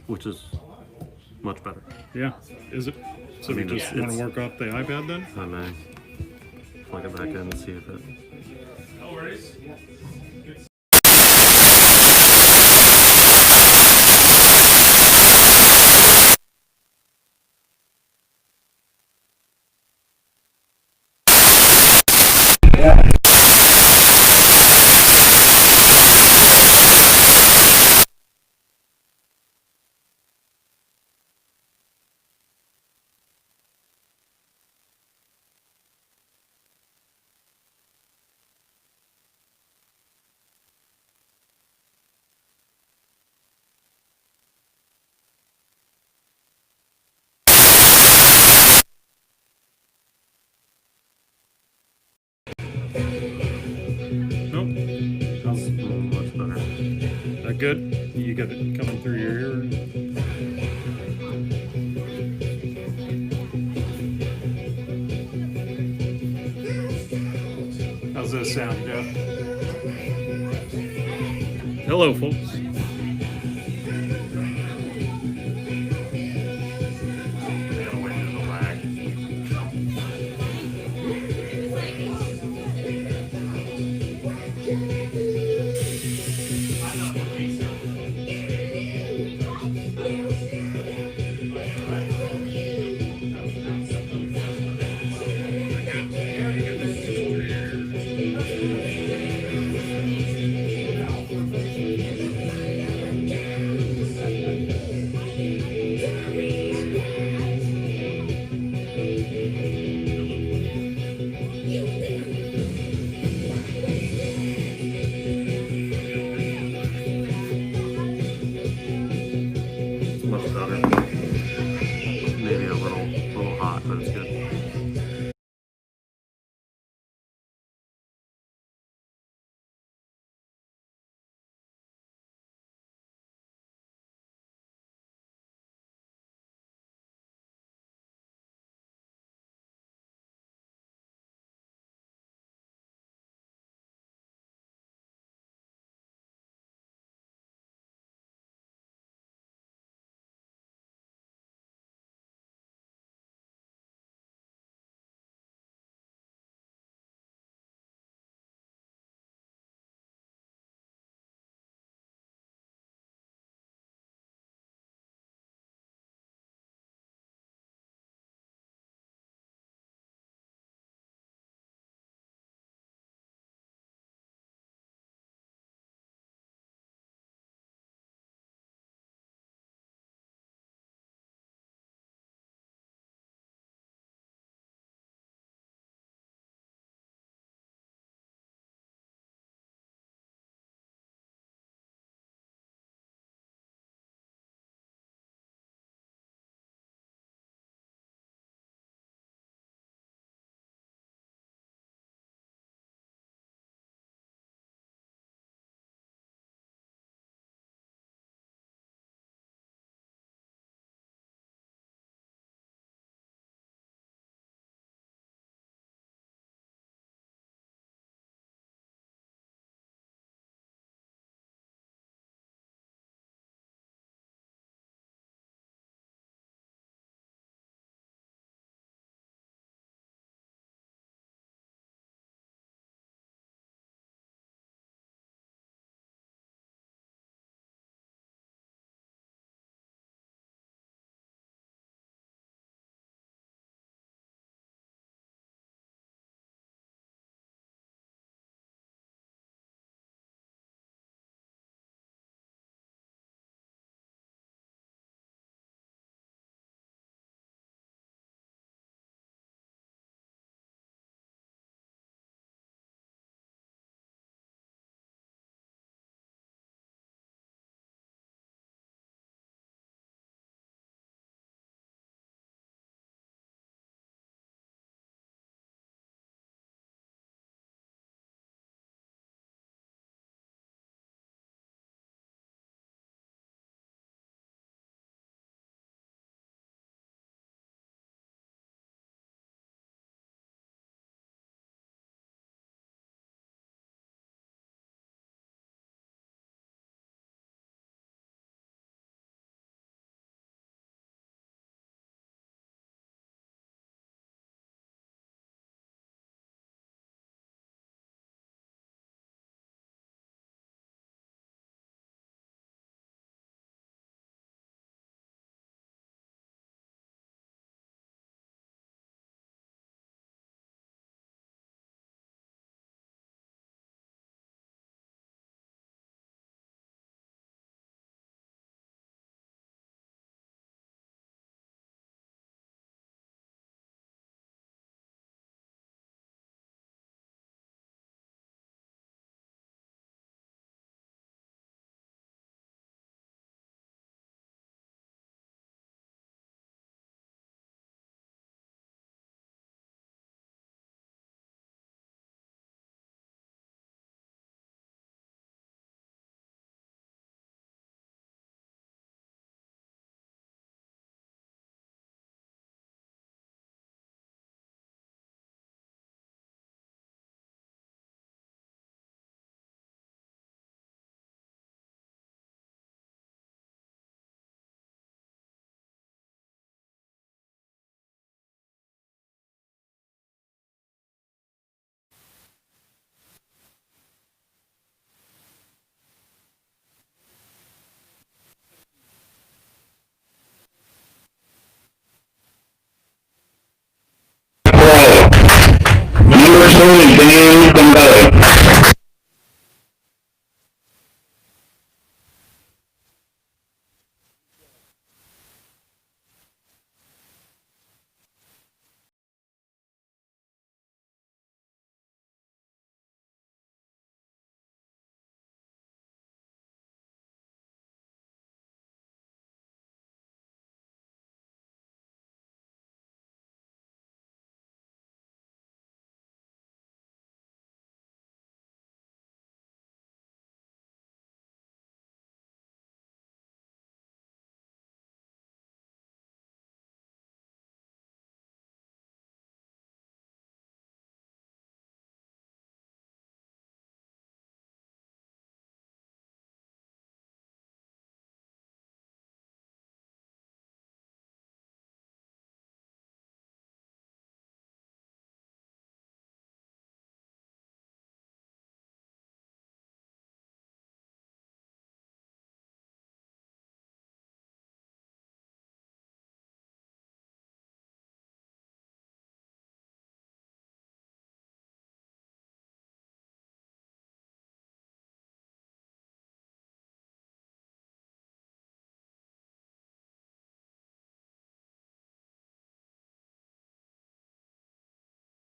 Which is much better. Yeah, is it? So you just want to work off the iPad then? I may plug it back in and see if it... No worries. Much better. That good? You got it coming through your ear? How's this sound, Jeff? Hello, folks.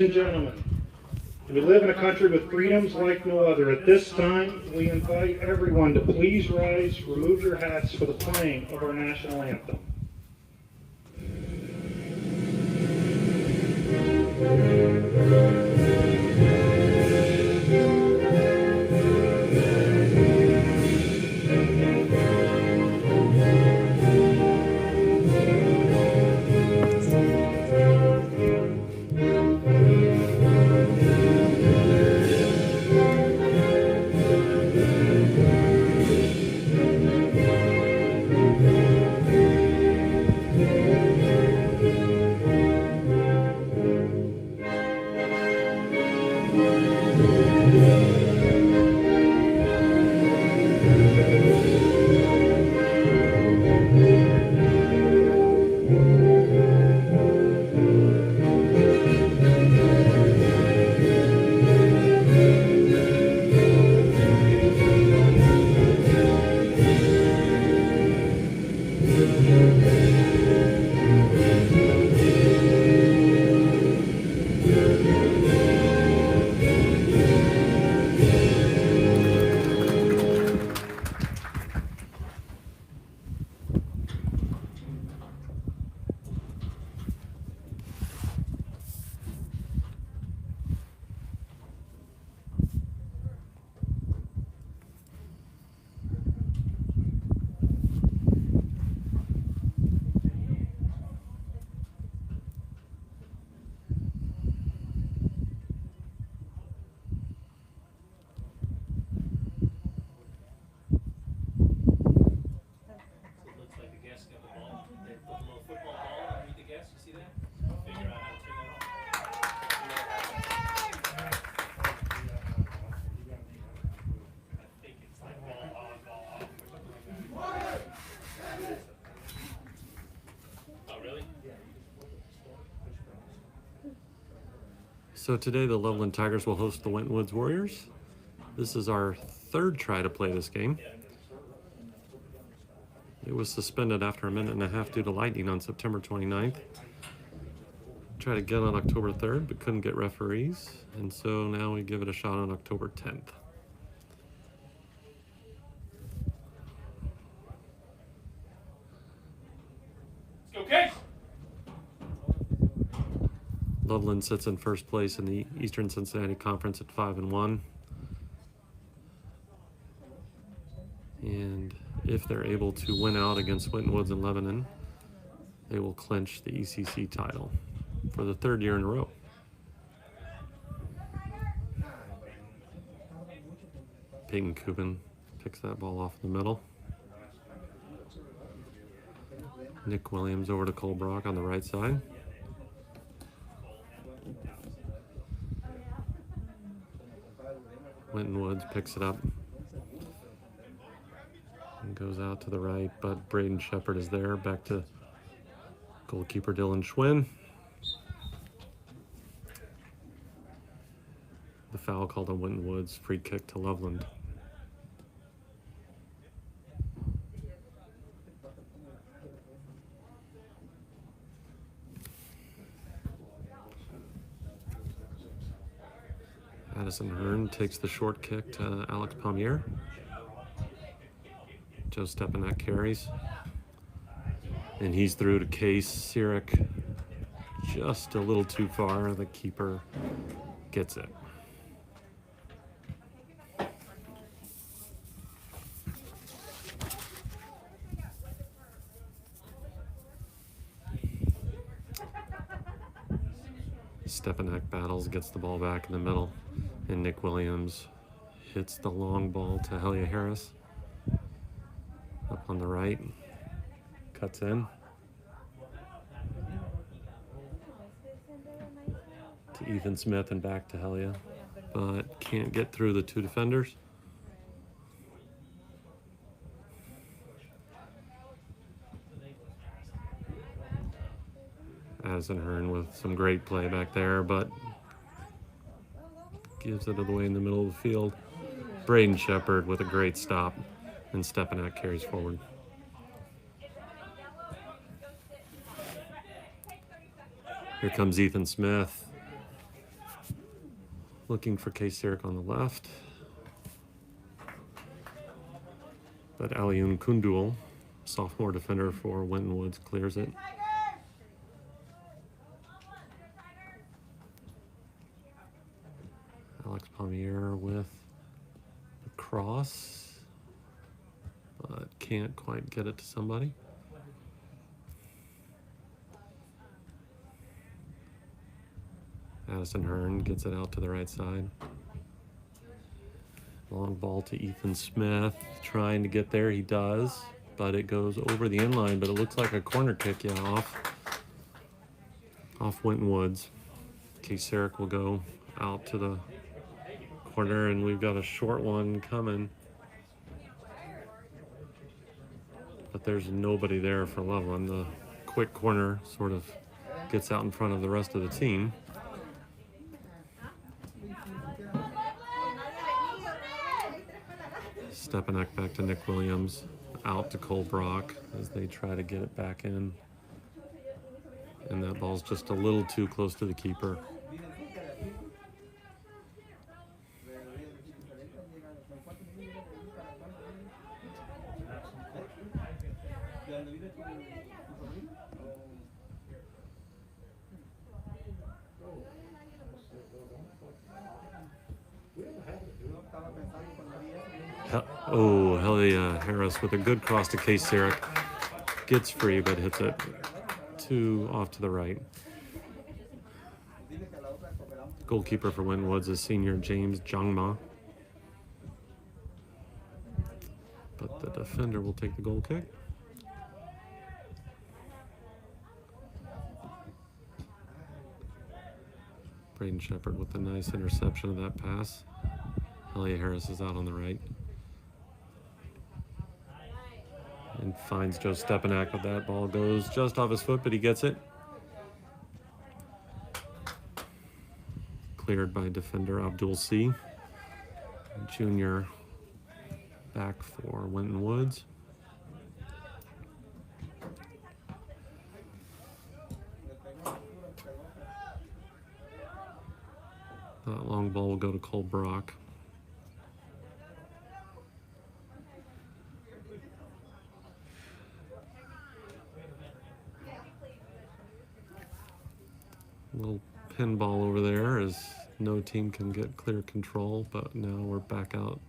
and gentlemen, we live in a country with freedoms like no other. At this time, we invite everyone to please rise, remove your hats for the playing of our national anthem. So today the Loveland Tigers will host the Winton Woods Warriors. This is our third try to play this game. It was suspended after a minute and a half due to lightning on September 29th. Tried again on October 3rd, but couldn't get referees. And so now we give it a shot on October 10th. Okay. Loveland sits in first place in the Eastern Cincinnati Conference at 5-1. And if they're able to win out against Winton Woods and Lebanon, they will clinch the ECC title for the third year in a row. Peyton Kubin picks that ball off the middle. Nick Williams over to Cole Brock on the right side. Winton Woods picks it up and goes out to the right, but Braden Shepard is there. Back to goalkeeper Dylan Schwinn. The foul called on Winton Woods, free kick to Loveland. Addison Hearn takes the short kick to Alex Palmier. Joe Stepanek carries. And he's through to Case Sirik. Just a little too far. The keeper gets it. Stepanek battles, gets the ball back in the middle, and Nick Williams hits the long ball to Helia Harris. Up on the right, cuts in. To Ethan Smith and back to Helia, but can't get through the two defenders. Addison Hearn with some great play back there, but gives it away in the middle of the field. Braden Shepard with a great stop, and Stepanek carries forward. Here comes Ethan Smith. Looking for K-Sirik on the left. But Aliun Kundul, sophomore defender for Winton Woods, clears it. Alex Palmier with the cross, but can't quite get it to somebody. Addison Hearn gets it out to the right side. Long ball to Ethan Smith, trying to get there. He does, but it goes over the inline, but it looks like a corner kick, yeah, off Winton Woods. K-Sirik will go out to the corner, and we've got a short one coming. But there's nobody there for Loveland. The quick corner sort of gets out in front of the rest of the team. Stepanek back to Nick Williams, out to Cole Brock as they try to get it back in. And that ball's just a little too close to the keeper. Oh, Helia Harris with a good cross to K-Sirik. Gets free, but hits it too off to the right. Goalkeeper for Winton Woods is senior James Jangma. But the defender will take the goal kick. Braden Shepard with a nice interception of that pass. Helia Harris is out on the right. And finds Joe Stepanek, but that ball goes just off his foot, but he gets it. Cleared by defender Abdul C. Junior back for Winton Woods. That long ball will go to Cole Brock. Little pinball over there as no team can get clear control, but now we're back out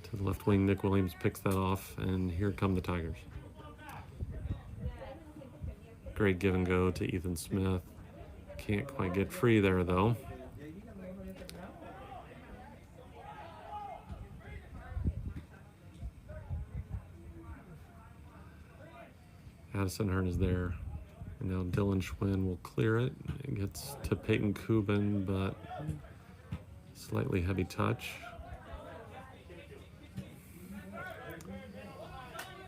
to the left wing. Nick Williams picks that off, and here come the Tigers. Great give and go to Ethan Smith. Can't quite get free there, though. Addison Hearn is there. And now Dylan Schwinn will clear it. It gets to Peyton Kubin, but slightly heavy touch.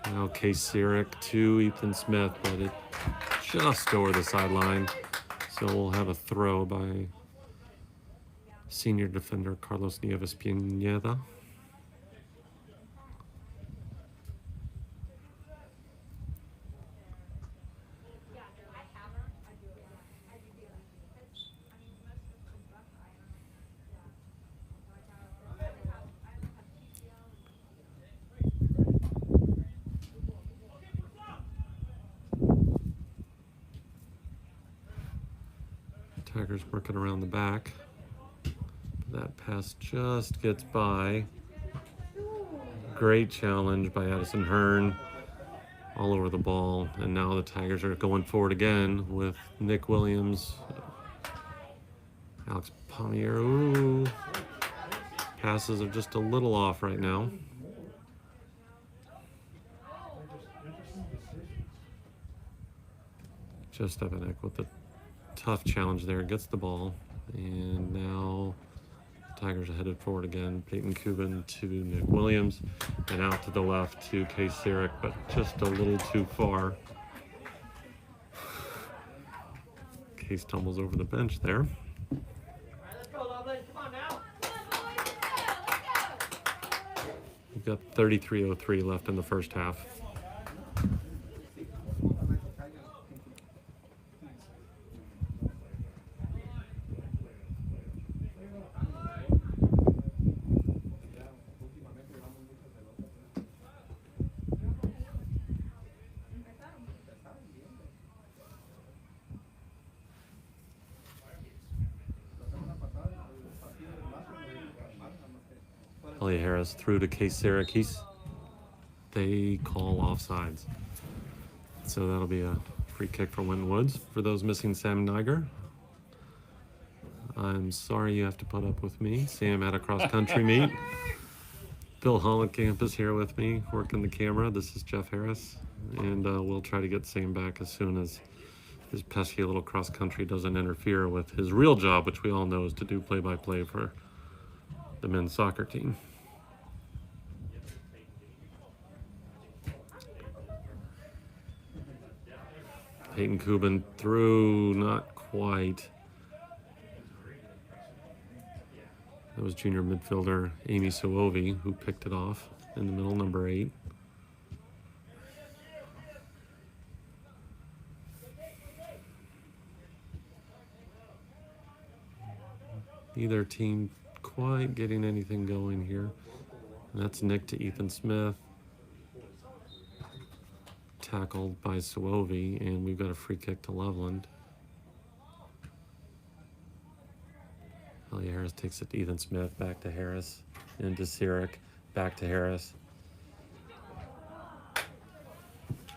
Now K-Sirik to Ethan Smith, but it just over the sideline. So we'll have a throw by senior defender Carlos Nieves Pineda. Tigers working around the back. That pass just gets by. Great challenge by Addison Hearn. All over the ball. And now the Tigers are going forward again with Nick Williams. Alex Palmier. Ooh. Passes are just a little off right now. Just Stepanek with the tough challenge there, gets the ball, and now the Tigers are headed forward again. Peyton Kubin to Nick Williams, and out to the left to K-Sirik, but just a little too far. Case tumbles over the bench there. Let's go, Loveland. Come on now. We've got 33:03 left in the first half. Hellia Harris through to Case Syracuse. They call offsides. So that'll be a free kick for Winton Woods. For those missing Sam Niger, I'm sorry you have to put up with me. Sam had a cross-country meet. Bill Hollenkamp is here with me, working the camera. This is Jeff Harris. And we'll try to get Sam back as soon as his pesky little cross-country doesn't interfere with his real job, which we all know is to do play-by-play for the men's soccer team. Peyton Kubin through, not quite. That was junior midfielder Amy Suovi who picked it off in the middle, number 8. Neither team quite getting anything going here. And that's Nick to Ethan Smith. Tackled by Suovi, and we've got a free kick to Loveland. Hellia Harris takes it to Ethan Smith, back to Harris, into Sirik, back to Harris.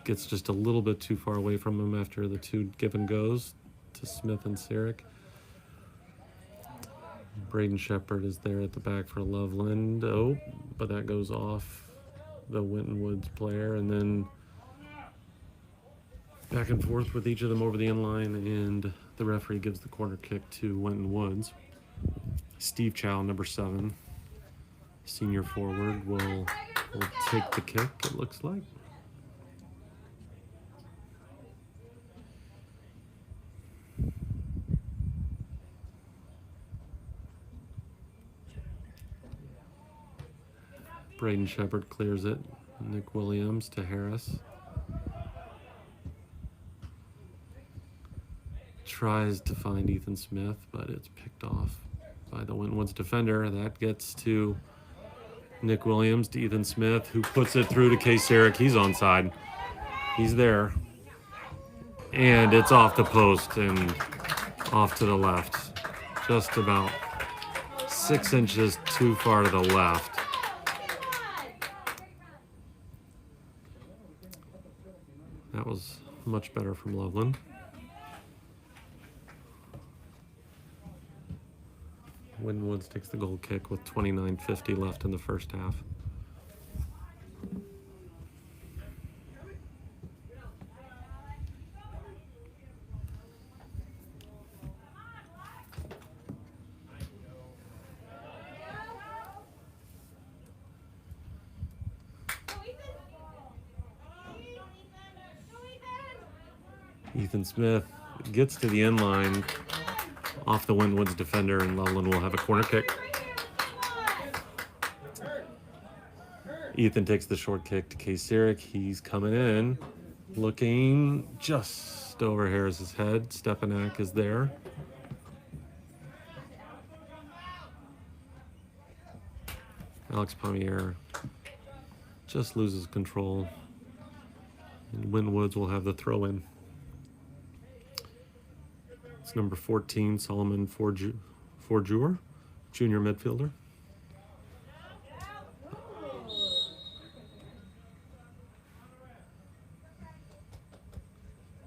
Gets just a little bit too far away from him after the 2 give and goes to Smith and Sirik. Braden Shepard is there at the back for Loveland. Oh, but that goes off the Winton Woods player, and then back and forth with each of them over the inline, and the referee gives the corner kick to Winton Woods. Steve Chow, number 7, senior forward, will take the kick, it looks like. Braden Shepard clears it. Nick Williams to Harris. Tries to find Ethan Smith, but it's picked off by the Winton Woods defender. That gets to Nick Williams to Ethan Smith, who puts it through to Case Syracuse. He's onside. He's there. And it's off the post and off to the left. Just about 6 inches too far to the left. That was much better from Loveland. Winton Woods takes the goal kick with 29:50 left in the first half. Ethan Smith gets to the end line off the Winton Woods defender, and Loveland will have a corner kick. Ethan takes the short kick to Case Syracuse. He's coming in, looking just over Harris's head. Stepanak is there. Alex Pommier just loses control, and Winton Woods will have the throw in. It's number 14, Solomon Forjur, junior midfielder.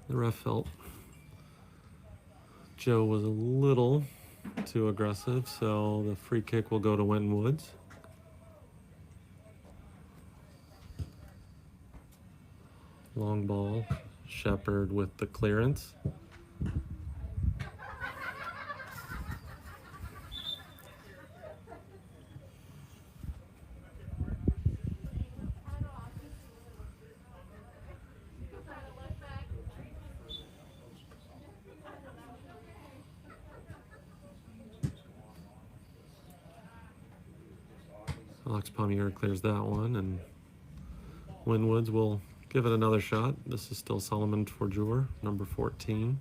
The ref felt Joe was a little too aggressive, so the free kick will go to Winton Woods. Long ball, Shepard with the clearance. Alex Pommier clears that one, and Winton Woods will give it another shot. This is still Solomon Forjur, number 14.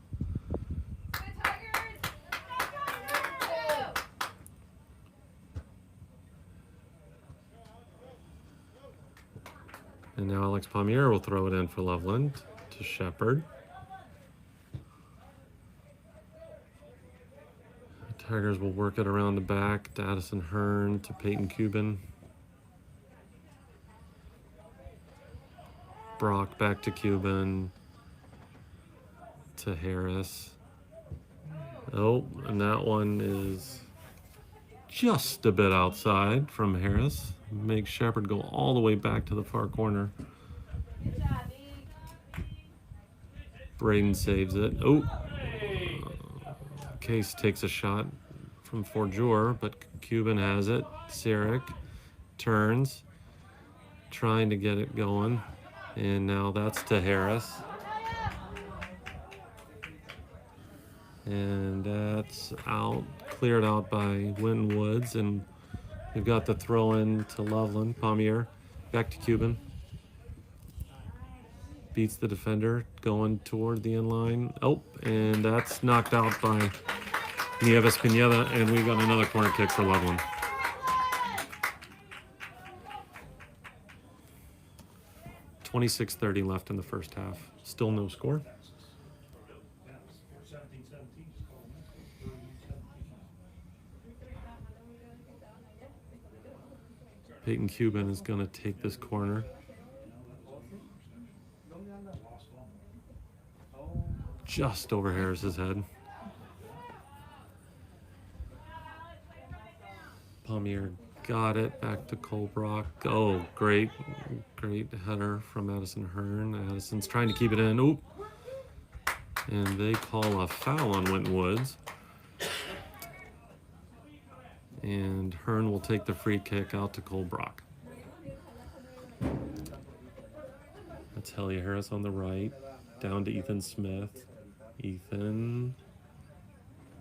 And now Alex Pommier will throw it in for Loveland to Shepard. The Tigers will work it around the back to Addison Hearn to Peyton Kubin. Brock back to Cuban. To Harris. Oh, and that one is just a bit outside from Harris. Makes Shepard go all the way back to the far corner. Braden saves it. Oh, Case takes a shot from Forjur, but Cuban has it. Sirik turns, trying to get it going. And now that's to Harris. And that's out, cleared out by Winton Woods. And we've got the throw in to Loveland. Pommier back to Cuban. Beats the defender, going toward the end line. Oh, and that's knocked out by Nieves Pineda, and we got another corner kick for Loveland. .26:30 left in the first half. Still no score. Peyton Cuban is going to take this corner. Just over Harris's head. Pommier got it back to Colbrock. Oh, great header from Addison Hearn. Addison's trying to keep it in. Oop. And they call a foul on Winton Woods. And Hearn will take the free kick out to Colbrock. That's Helia Harris on the right. Down to Ethan Smith. Ethan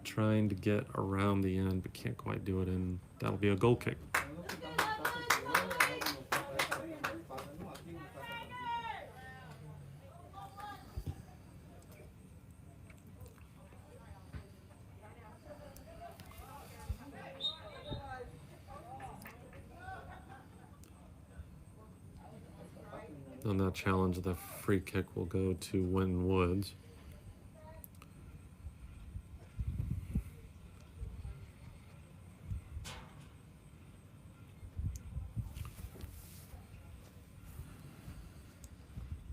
trying to get around the end, but can't quite do it, and that'll be a goal kick. On that challenge, the free kick will go to Winton Woods.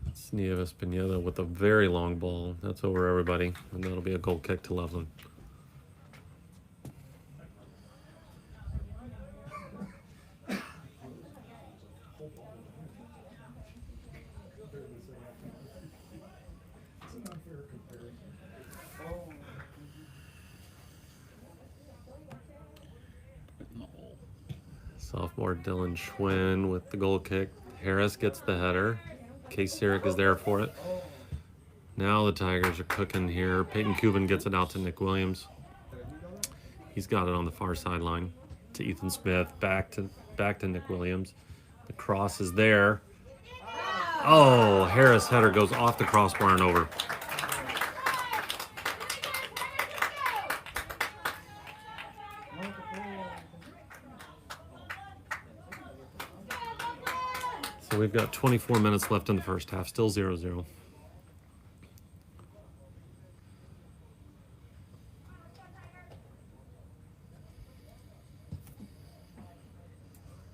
It's Nieves Pineda with a very long ball. That's over everybody, and that'll be a goal kick to Loveland. Sophomore Dylan Schwinn with the goal kick. Harris gets the header. Case Sirik is there for it. Now the Tigers are cooking here. Peyton Cuban gets it out to Nick Williams. He's got it on the far sideline to Ethan Smith. Back to Nick Williams. The cross is there. Oh, Harris header goes off the crossbar and over. So we've got 24 minutes left in the first half, still 0-0.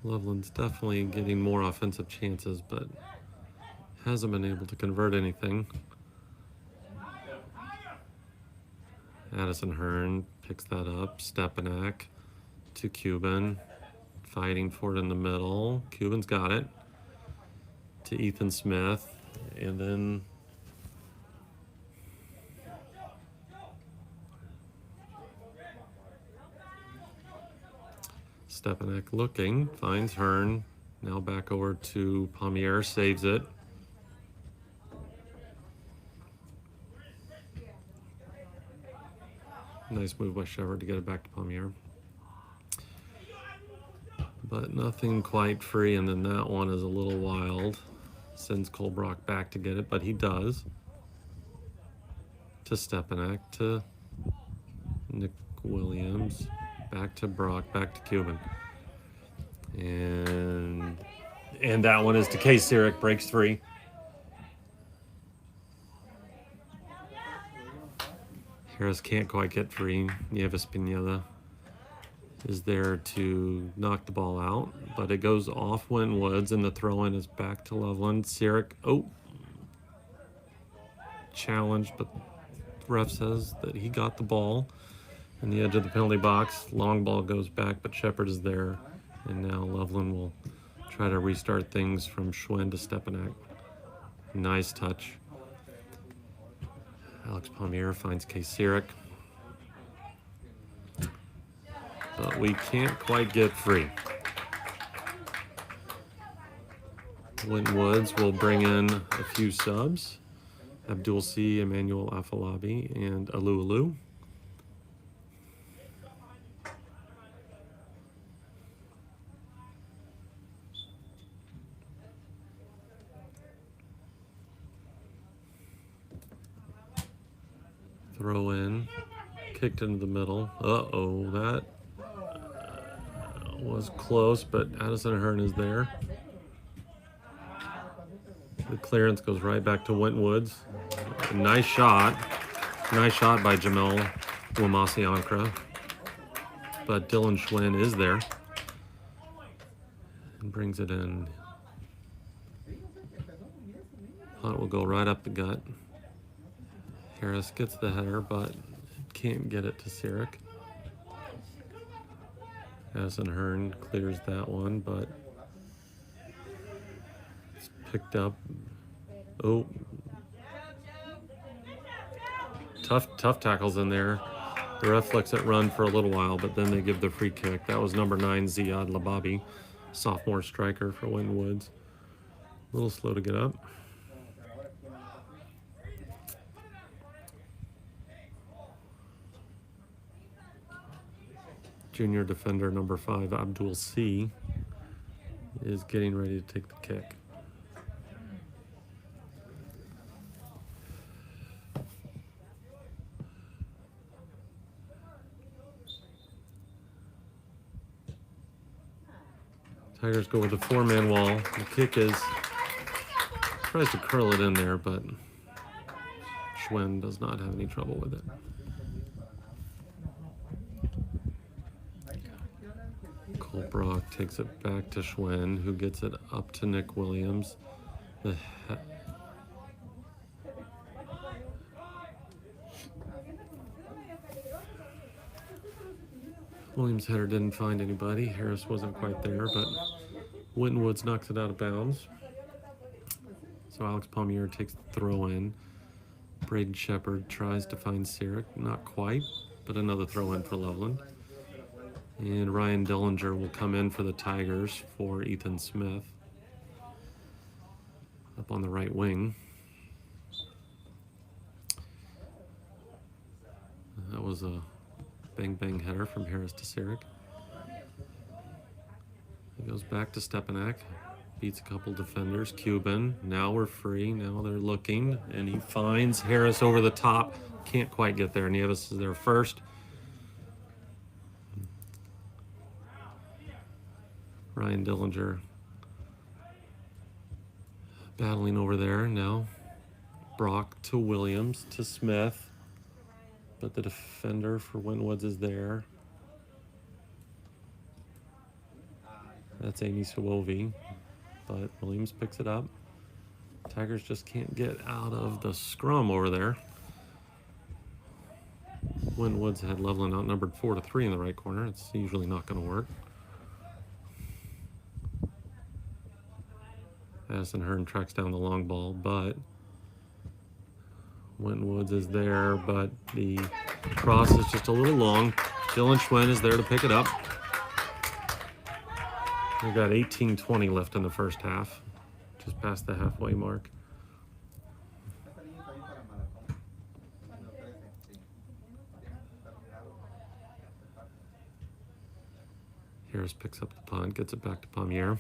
Loveland's definitely getting more offensive chances, but hasn't been able to convert anything. Addison Hearn picks that up. Stepanak to Cuban. Fighting for it in the middle. Cuban's got it. To Ethan Smith. And then Stepanak looking. Finds Hearn. Now back over to Pommier. Saves it. Nice move by Shepard to get it back to Pommier. But nothing quite free, and then that one is a little wild. Sends Colbrock back to get it, but he does. To Stepanak, to Nick Williams, back to Brock, back to Cuban. And that one is to Case Sirik, breaks free. Harris can't quite get free. Nieves Pineda is there to knock the ball out, but it goes off Woods, and the throw-in is back to Loveland. Sirik, challenged, but the ref says that he got the ball in the edge of the penalty box. Long ball goes back, but Shepard is there, and now Loveland will try to restart things from Schwinn to Stepanek. Nice touch. Alex Palmier finds Sirik, but we can't quite get free. Winton Woods will bring in a few subs. Abdul C, Emmanuel Afalabi, and Alu. Throw in, kicked into the middle. That was close, but Addison Hearn is there. The clearance goes right back to Winton Woods. Nice shot by Jamel Wamasi-Ankra. But Dylan Schwinn is there and brings it in. Punt will go right up the gut. Harris gets the header, but can't get it to Sirik. Addison Hearn clears that one, but it's picked up. Tough tackles in there. The ref lets it run for a little while, but then they give the free kick. That was number 9, Ziad Lababi, sophomore striker for Winton Woods. A little slow to get up. Junior defender number 5, Abdul C, is getting ready to take the kick. Tigers go with a 4-man wall. The kick tries to curl it in there, but Schwinn does not have any trouble with it. Colbrock takes it back to Schwinn, who gets it up to Nick Williams. Williams' header didn't find anybody. Harris wasn't quite there, but Winton Woods knocks it out of bounds. So Alex Palmier takes the throw in. Braden Shepard tries to find Sirik. Not quite, but another throw in for Loveland. And Ryan Dellinger will come in for the Tigers for Ethan Smith up on the right wing. That was a bang header from Harris to Sirik. He goes back to Stepanek, beats a couple defenders. Cuban, now we're free, now they're looking, and he finds Harris over the top. Can't quite get there. Nieves is there first. Ryan Dillinger battling over there now. Brock to Williams to Smith. But the defender for Winton Woods is there. That's Amy Sawovi. But Williams picks it up. Tigers just can't get out of the scrum over there. Winton Woods had Loveland outnumbered 4-3 in the right corner. It's usually not going to work. Addison Hearn tracks down the long ball, but Winton Woods is there, but the cross is just a little long. Dylan Schwinn is there to pick it up. We've got 18:20 left in the first half, just past the halfway mark. Harris picks up the punt, gets it back to Palmier.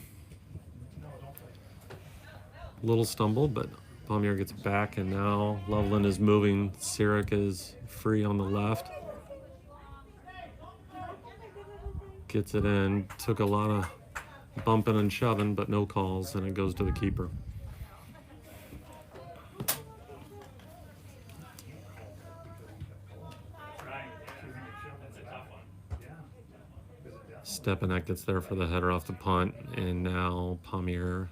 Little stumble, but Palmier gets it back, and now Loveland is moving. Sirik is free on the left. Gets it in. Took a lot of bumping and shoving, but no calls, and it goes to the keeper. That's a tough one. Yeah. Because Stepanek gets there for the header off the punt, and now Palmier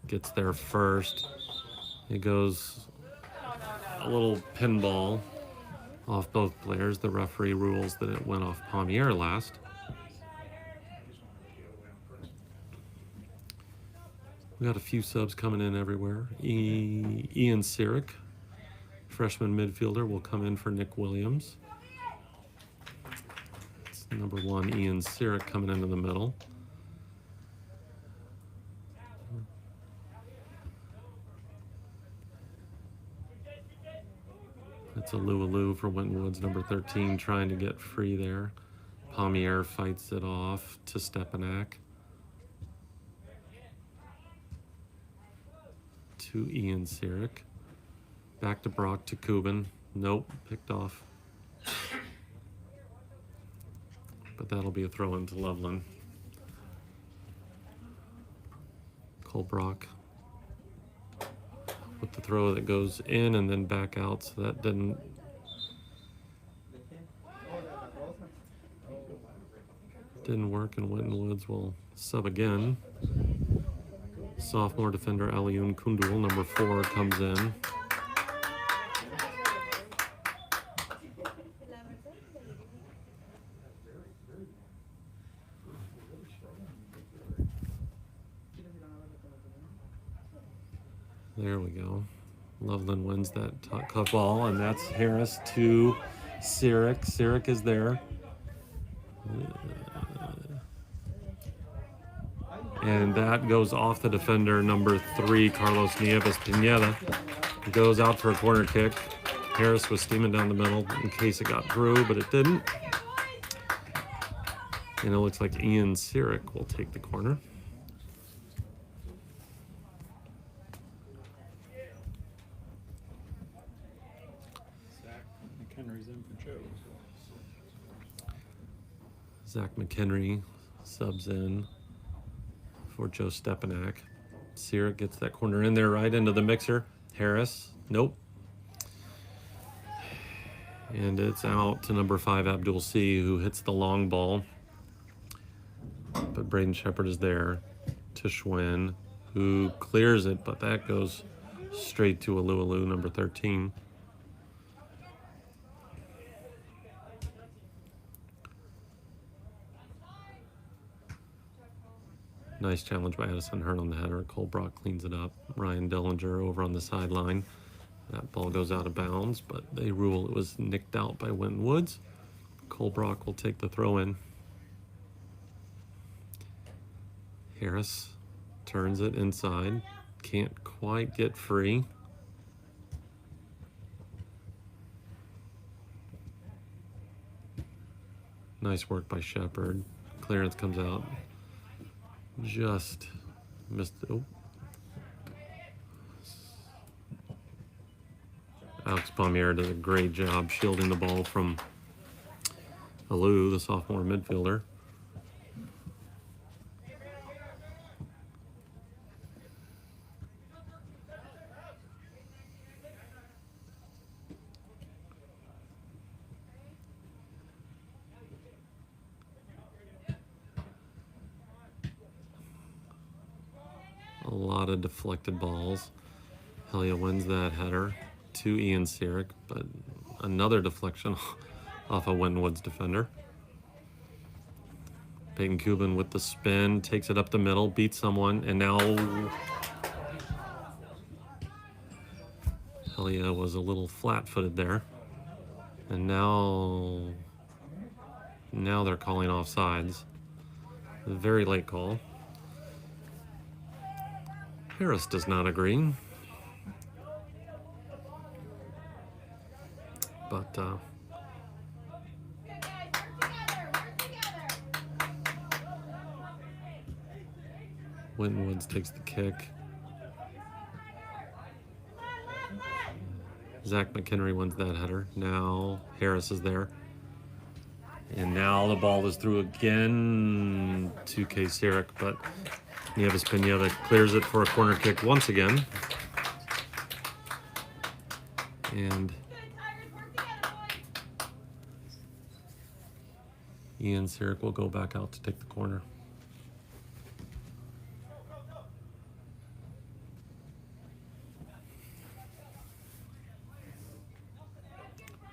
gets there first. It goes a little pinball off both players. The referee rules that it went off Palmier last. We got a few subs coming in everywhere. Ian Sirik, freshman midfielder, will come in for Nick Williams. It's number 1, Ian Sirik, coming into the middle. That's a Lou for Winton Woods, number 13, trying to get free there. Palmier fights it off to Stepanek. To Ian Sirik. Back to Brock to Kubin. Nope, picked off. But that'll be a throw into Loveland. Cole Brock with the throw that goes in and then back out, so that didn't work, and Winton Woods will sub again. Sophomore defender Alioun Kundul, number 4, comes in. There we go. Loveland wins that cut ball, and that's Harris to Sirik. Sirik is there. And that goes off the defender, number 3, Carlos Nieves Pineda. It goes out for a corner kick. Harris was steaming down the middle in case it got through, but it didn't. And it looks like Ian Sirik will take the corner. McHenry's in for Joe. Zach McHenry subs in for Joe Stepanek. Sirik gets that corner in there right into the mixer. Harris, nope. And it's out to number 5, Abdul C, who hits the long ball. But Braden Shepard is there to Schwinn, who clears it, but that goes straight to Alou, number 13. Nice challenge by Addison Hurd on the header. Cole Brock cleans it up. Ryan Dillinger over on the sideline. That ball goes out of bounds, but they rule it was nicked out by Winton Woods. Cole Brock will take the throw in. Harris turns it inside. Can't quite get free. Nice work by Shepard. Clearance comes out. Just missed it. Oh. Alex Palmier does a great job shielding the ball from Alou, the sophomore midfielder. A lot of deflected balls. Helia wins that header to Ian Sirik, but another deflection off a Winton Woods defender. Peyton Kubin with the spin, takes it up the middle, beats someone, and now Helia was a little flat-footed there. And now they're calling offsides. A very late call. Harris does not agree. But Winton Woods takes the kick. Zach McHenry wins that header. Now Harris is there. And now the ball is through again to K. Sirik, but Nieves Pineda clears it for a corner kick once again. And Ian Sirik will go back out to take the corner.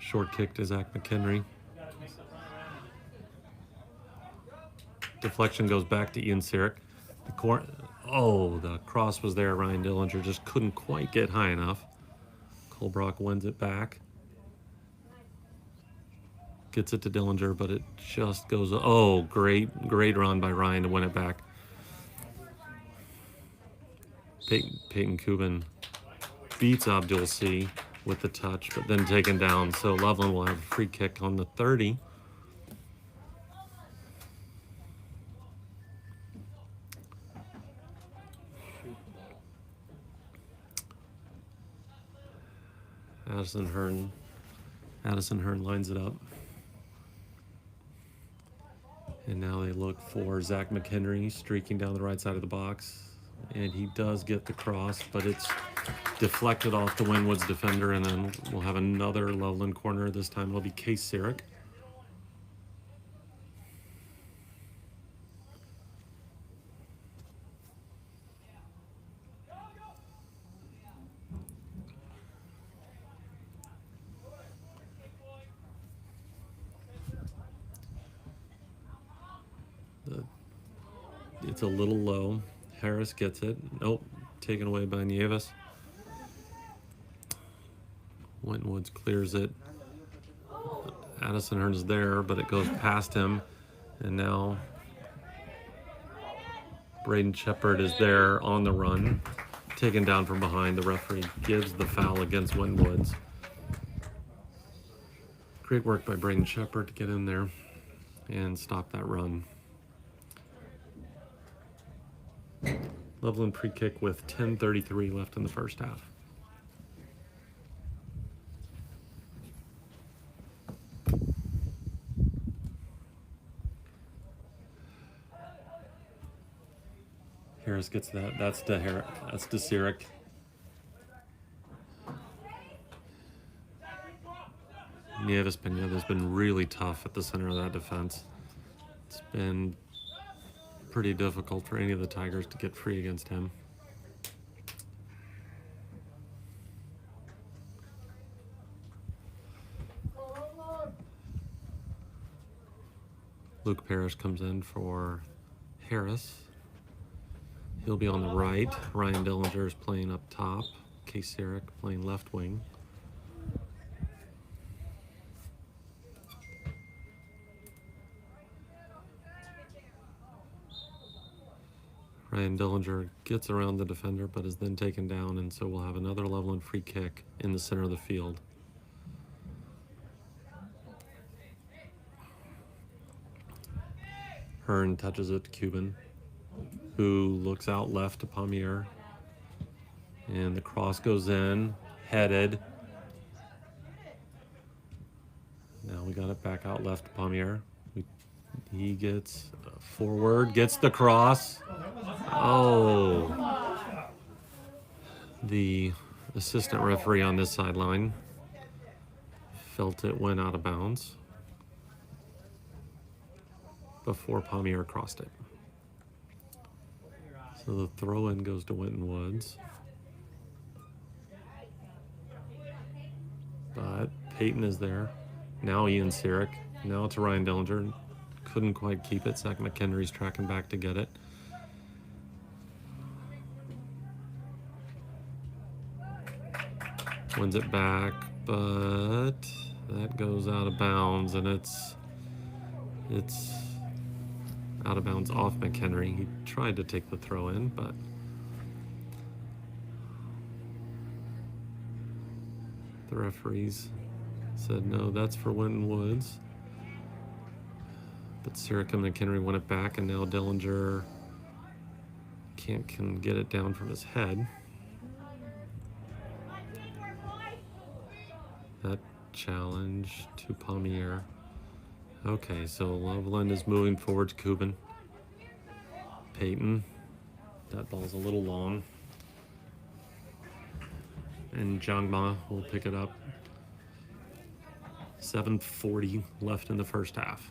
Short kick to Zach McHenry. Deflection goes back to Ian Sirik. The cross was there. Ryan Dillinger just couldn't quite get high enough. Colbrock wins it back. Gets it to Dillinger, but it just goes. Oh, great run by Ryan to win it back. Peyton Kubin beats Abdul C with the touch, but then taken down. So Loveland will have a free kick on the 30. Addison Hearn lines it up. And now they look for Zach McHenry streaking down the right side of the box. And he does get the cross, but it's deflected off the Wynwood's defender, and then we'll have another Loveland corner. This time it'll be Case Sirik. It's a little low. Harris gets it. Nope, taken away by Nieves. Winton clears it. Addison Hearn is there, but it goes past him. And now Braden Shepard is there on the run, taken down from behind. The referee gives the foul against Winwoods. Great work by Braden Shepard to get in there and stop that run. Loveland free kick with 10:33 left in the first half. Harris gets that. That's to Sirik. Nieves Peña's been really tough at the center of that defense. It's been pretty difficult for any of the Tigers to get free against him. Luke Parrish comes in for Harris. He'll be on the right. Ryan Dillinger is playing up top. Case Sirik playing left wing. Ryan Dillinger gets around the defender, but is then taken down, and so we'll have another Loveland free kick in the center of the field. Hearn touches it to Cuban, who looks out left to Palmier. And the cross goes in, headed. Now we got it back out left to Palmier. He gets forward, gets the cross. Oh. The assistant referee on this sideline felt it went out of bounds before Palmier crossed it. So the throw-in goes to Winton Woods. But Peyton is there. Now Ian Sirik. Now to Ryan Dillinger. Couldn't quite keep it. Zach McHenry's tracking back to get it. Wins it back, but that goes out of bounds, and it's out of bounds off McHenry. He tried to take the throw in, but the referees said no, that's for Winton Woods. But Sirik and McHenry won it back, and now Dillinger can get it down from his head. That challenge to Palmier. Okay, so Loveland is moving forward to Cuban. Peyton. That ball's a little long. And Jangma will pick it up. 7:40 left in the first half.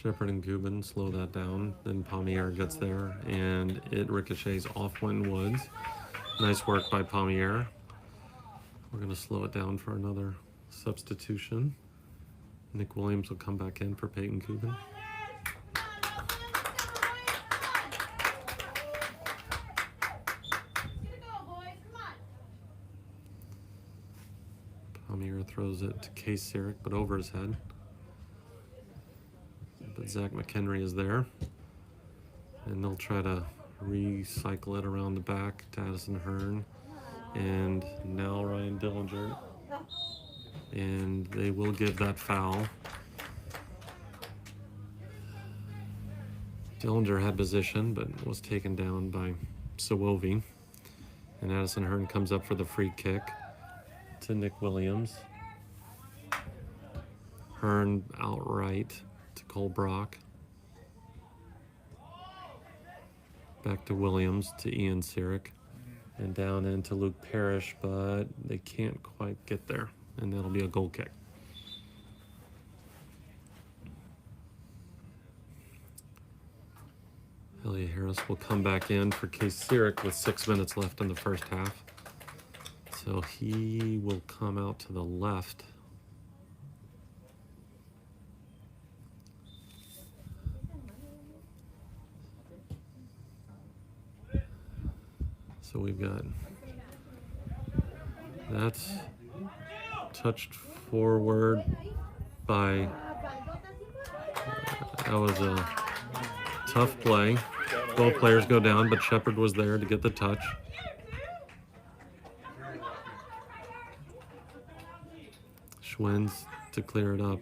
Shepard and Gubin slow that down. Then Palmier gets there, and it ricochets off Winton Woods. Nice work by Palmier. We're going to slow it down for another substitution. Nick Williams will come back in for Peyton Gubin. Palmier throws it to Case Sirik, but over his head. But Zach McHenry is there. And they'll try to recycle it around the back to Addison Hearn. And now Ryan Dillinger. And they will give that foul. Dillinger had position, but was taken down by Sawovi. And Addison Hearn comes up for the free kick to Nick Williams. Hearn outright to Cole Brock. Back to Williams to Ian Sirik. And down into Luke Parrish, but they can't quite get there. And that'll be a goal kick. Elliot Harris will come back in for Case Sirik with 6 minutes left in the first half. So he will come out to the left. So we've got that's touched forward by, that was a tough play. Both players go down, but Shepard was there to get the touch. Schwens to clear it up.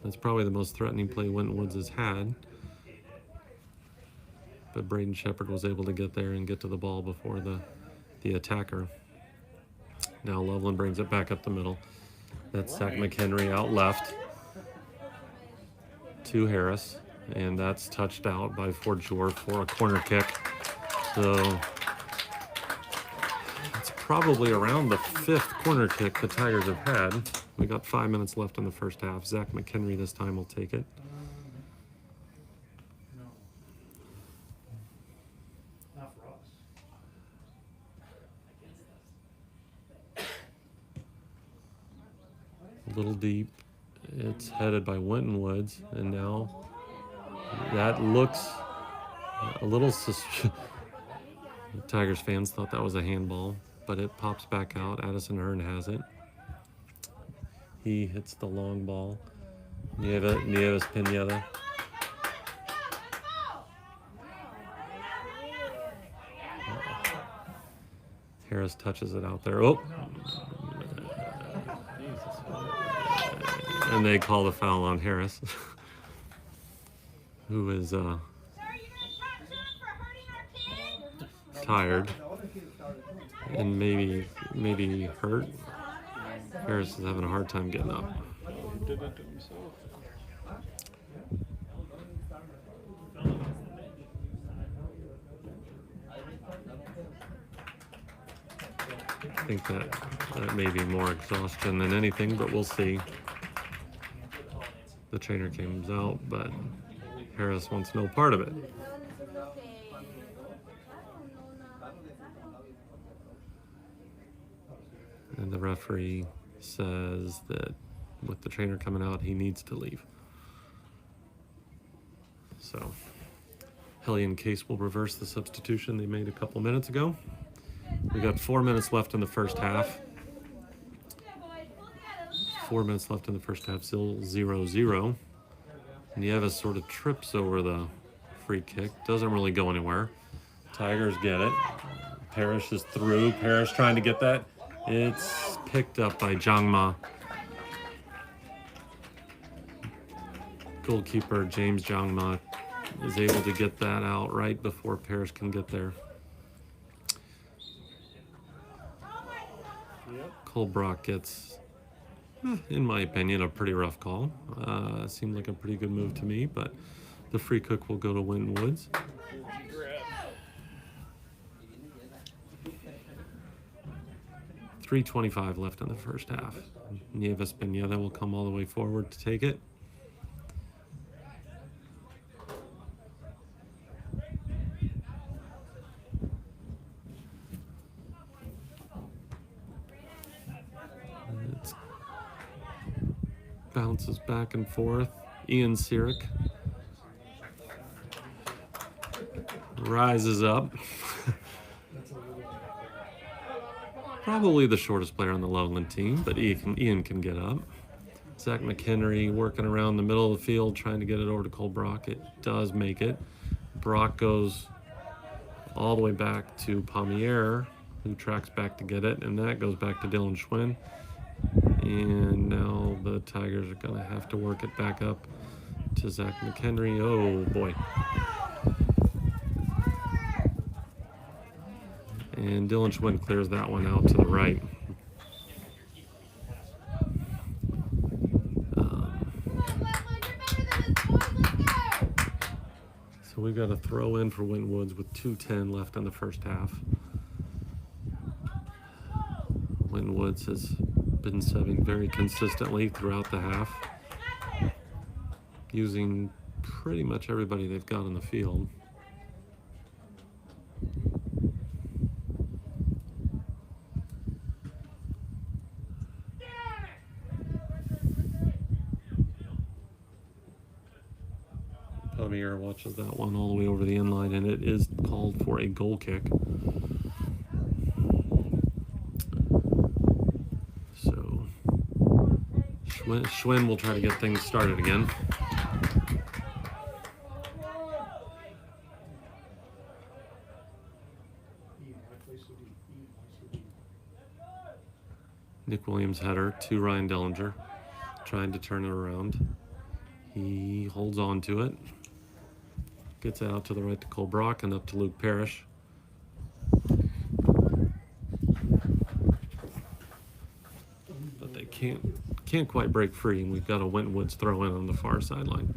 That's probably the most threatening play Winton Woods has had. But Braden Shepard was able to get there and get to the ball before the attacker. Now Loveland brings it back up the middle. That's Zach McHenry out left to Harris. And that's touched out by Ford Shore for a corner kick. So it's probably around the 5th corner kick the Tigers have had. We got 5 minutes left in the first half. Zach McHenry this time will take it. A little deep. It's headed by Winton Woods, and now that looks a little Tigers fans thought that was a handball, but it pops back out. Addison Hearn has it. He hits the long ball. Nieves Pineda. Harris touches it out there. Oh! And they call the foul on Harris, who is tired and maybe hurt. Harris is having a hard time getting up. Did that to himself. I think that may be more exhaustion than anything, but we'll see. The trainer comes out, but Harris wants no part of it. And the referee says that with the trainer coming out, he needs to leave. So Helly and Case will reverse the substitution they made a couple minutes ago. We got 4 minutes left in the first half. 4 minutes left in the first half, still 0-0. Nieves sort of trips over the free kick. Doesn't really go anywhere. Tigers get it. Parrish is through. Parrish trying to get that. It's picked up by Jangma. Goalkeeper James Jangma is able to get that out right before Parrish can get there. Cole Brock gets, in my opinion, a pretty rough call. Seemed like a pretty good move to me, but the free kick will go to Winton Woods. 3:25 left in the first half. Nieves Pineda will come all the way forward to take it. bounces back and forth. Ian Sirik rises up. Probably the shortest player on the Loveland team, but Ian can get up. Zach McHenry working around the middle of the field, trying to get it over to Cole Brock. It does make it. Brock goes all the way back to Palmier, who tracks back to get it, and that goes back to Dylan Schwinn. And now the Tigers are going to have to work it back up to Zach McHenry. Oh, boy. And Dylan Schwinn clears that one out to the right. So we've got a throw in for Winton Woods with 2:10 left in the first half. Winton Woods has been subbing very consistently throughout the half, using pretty much everybody they've got on the field. Palmier watches that one all the way over the end line, and it is called for a goal kick. So Schwinn will try to get things started again. Nick Williams header to Ryan Dellinger, trying to turn it around. He holds on to it. Gets it out to the right to Cole Brock and up to Luke Parrish. But they can't quite break free, and we've got a Winton Woods throw in on the far sideline.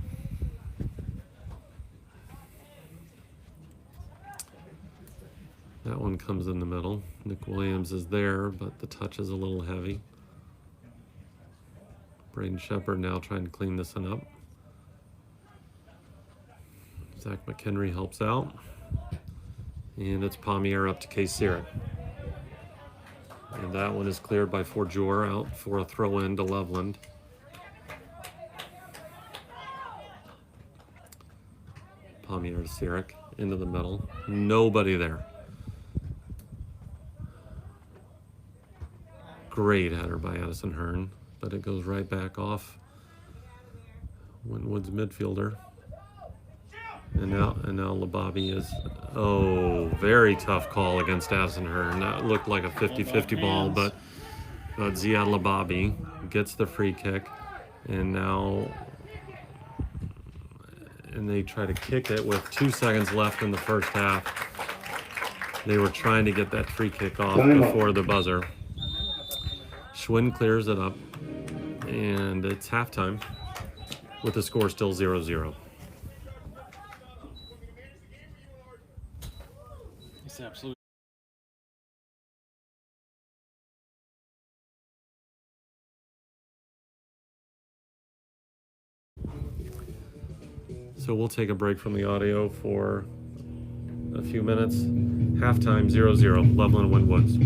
That one comes in the middle. Nick Williams is there, but the touch is a little heavy. Braden Shepard now trying to clean this one up. Zach McHenry helps out. And it's Palmier up to Case Sirik. And that one is cleared by Forjor out for a throw in to Loveland. Palmier to Sirik into the middle. Nobody there. Great header by Addison Hearn, but it goes right back off Winton Woods midfielder. And now Lababi is, very tough call against Addison Hearn. That looked like a 50-50 ball, but Ziad Lababi gets the free kick, and they try to kick it with 2 seconds left in the first half. They were trying to get that free kick off before the buzzer. Schwinn clears it up, and it's halftime with the score still 0-0. It's absolutely. So we'll take a break from the audio for a few minutes. Halftime 0-0, Loveland Winton Woods.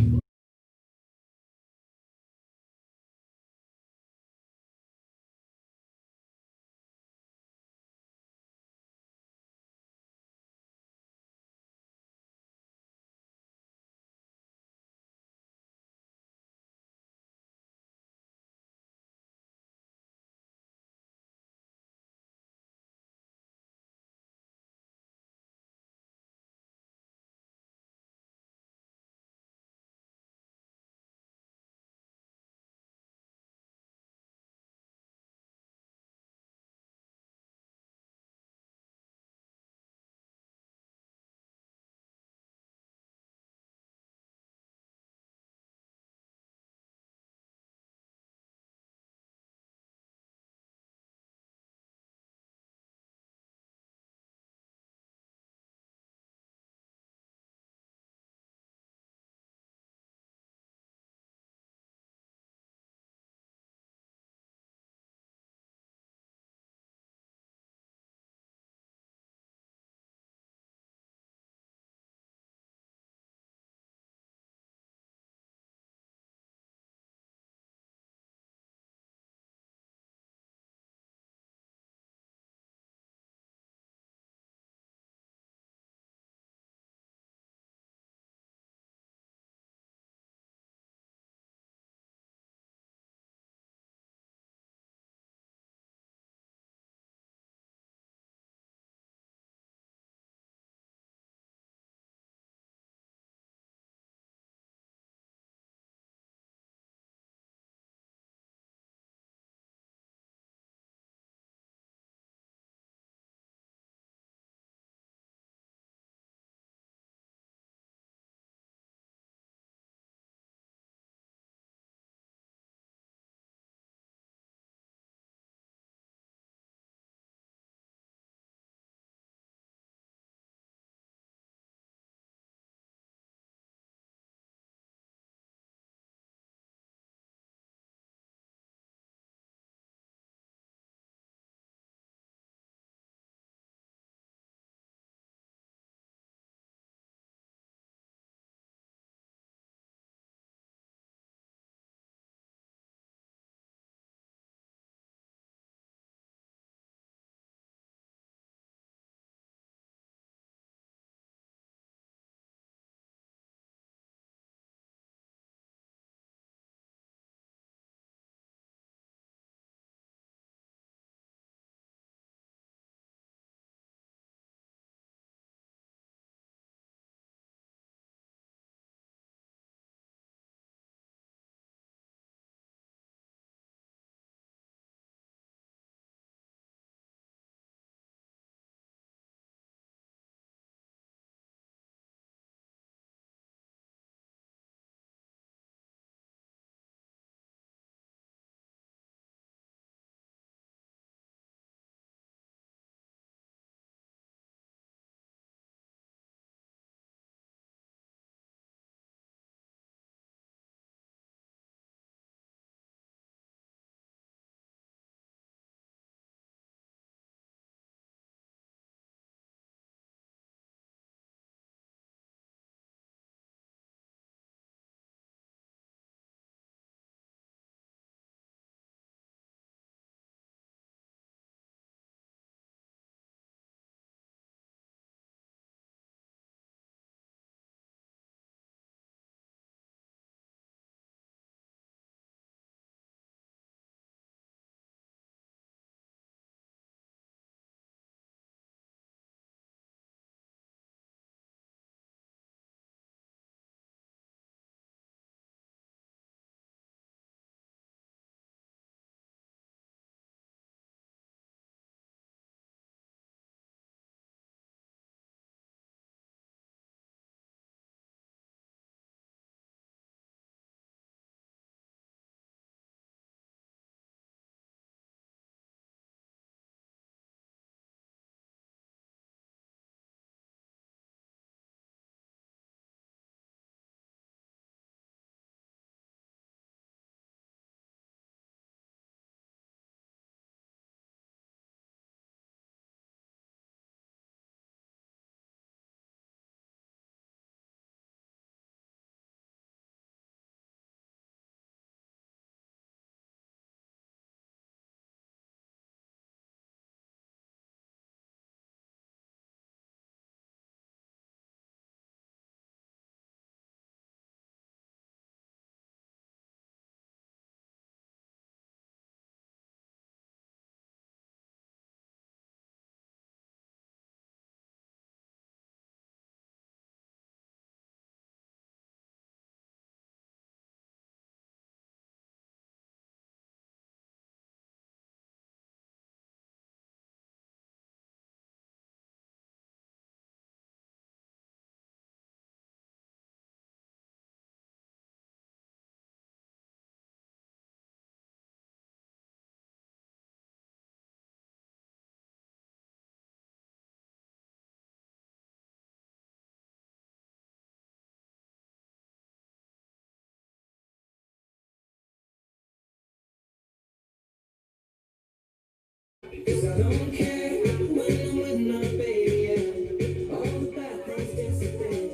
'Cause I don't care when I'm with my baby, yeah. All the bad things disappear.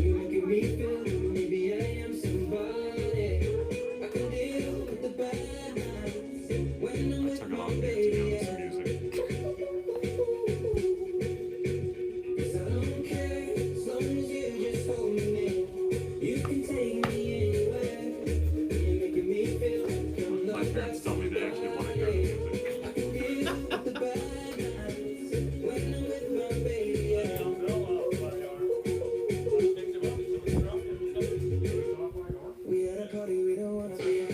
You're making me feel like maybe I am somebody. I can deal with the bad nights when I'm with my baby, yeah. 'Cause I don't care as long as you just hold me near. You can take me anywhere. You're making me feel like I'm My loved by parents tell me they actually want to hear the somebody. music. I can deal with the bad nights when I'm with my baby, yeah. We at a party we don't wanna be at.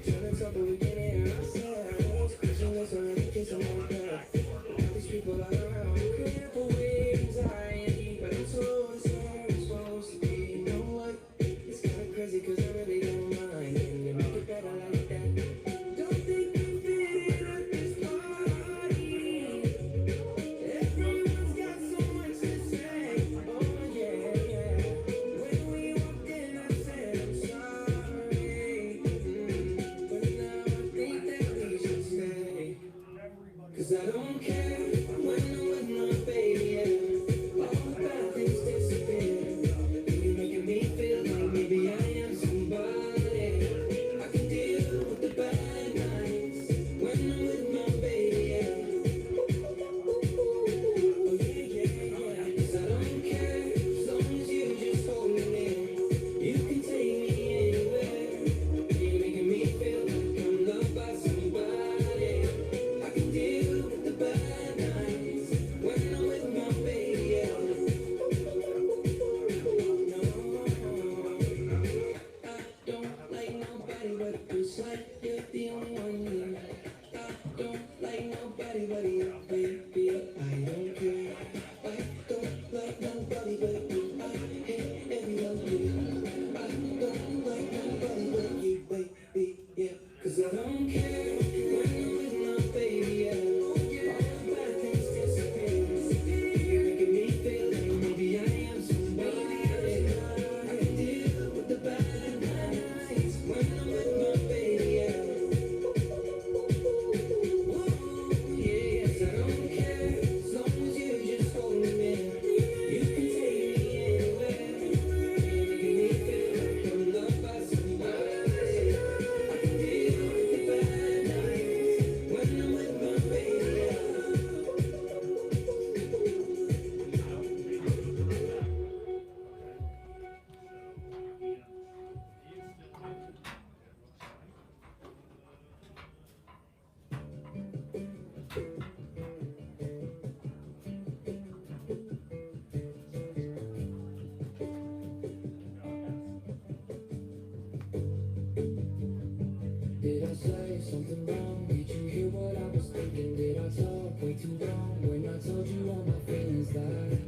Trying to talk but we can't hear ourselves. Jealous already kissing my breath. All these people are around, crippled with anxiety, but I'm told it's where I'm supposed to be. You know what? It's kinda crazy 'cause I really don't mind. Can you make it better like that? Don't think we fit in at this party. Everyone's got so much to say. Oh yeah, yeah. When we walked in, I said I'm sorry. But now I think that we should stay. 'Cause I don't care when I'm with my baby, yeah. All the bad things disappear. You're making me feel like maybe I am somebody. I can deal with the bad nights when I'm with my baby, yeah. Oh yeah, yeah, yeah. 'Cause I don't care as long as you just hold me near. You can take me anywhere. You're making me feel like I'm loved by somebody. I can deal with the bad nights when I'm with my baby, yeah. No, I don't like nobody but it's like you're the only one here. I don't like nobody but you, baby. I don't care. I don't like nobody but you. I hate everyone here. I don't like nobody but you, baby, yeah. 'Cause I don't care when I'm with my baby, yeah. All the bad things disappear. You're making me feel like maybe I am somebody, yeah. I can deal with the bad nights when I'm with my baby, yeah. Whoa, yeah, 'cause I don't care as long as you just hold me near. You can take me anywhere. You're making me feel like I'm loved by somebody. I can deal with the bad nights when I'm with my baby, yeah. Did I say something wrong? Did you hear what I was thinking? Did I talk way too long when I told you all my feelings that night?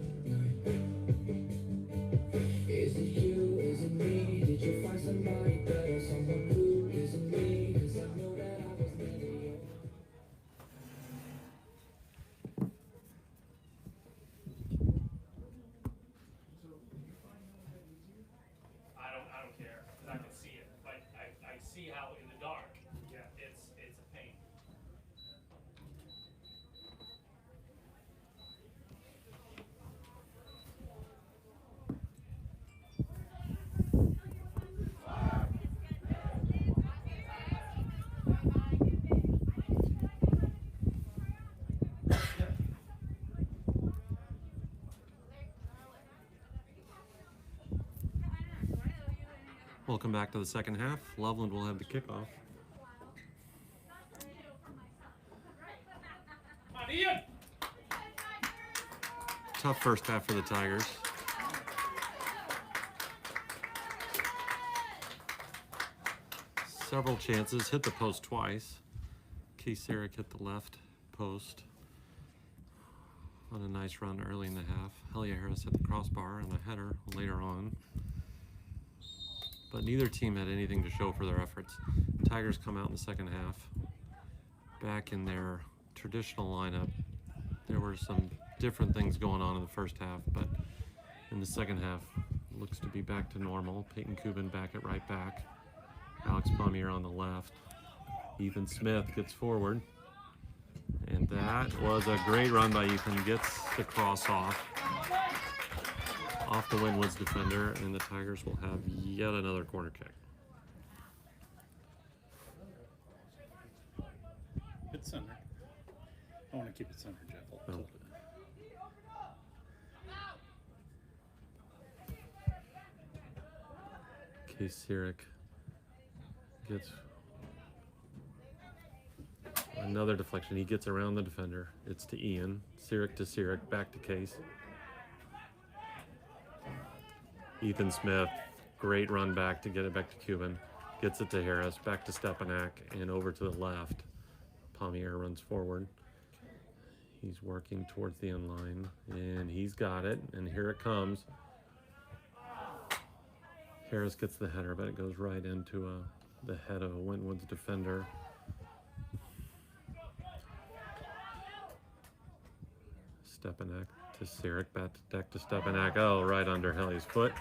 Is it you? Is it me? Did you find somebody better? Someone who isn't me? 'Cause I know that I was never yours. I don't care, because I can see it, but I see how in the dark, it's a pain. Welcome back to the second half. Loveland will have the kickoff. Come on, Ian! Tough first half for the Tigers. Several chances, hit the post twice. Kasaric hit the left post on a nice run early in the half. Helia Harris hit the crossbar and a header later on. But neither team had anything to show for their efforts. Tigers come out in the second half, back in their traditional lineup. There were some different things going on in the first half, but in the second half, looks to be back to normal. Peyton Kubin back at right back. Alex Palmier on the left. Ethan Smith gets forward. And that was a great run by Ethan. Gets the cross off the Winwood's defender, and the Tigers will have yet another corner kick. It's center. I want to keep it center, Jeff. I'll tilt it. Case Sirik gets another deflection. He gets around the defender. It's to Ian. Sirik to Sirik. Back to Case. Ethan Smith. Great run back to get it back to Cuban. Gets it to Harris. Back to Stepanak. And over to the left. Palmier runs forward. He's working towards the end line. And he's got it. And here it comes. Harris gets the header, but it goes right into the head of a Winwood's defender. Stepanak to Sirik, back to Stepanak. Oh, right under Helly's foot.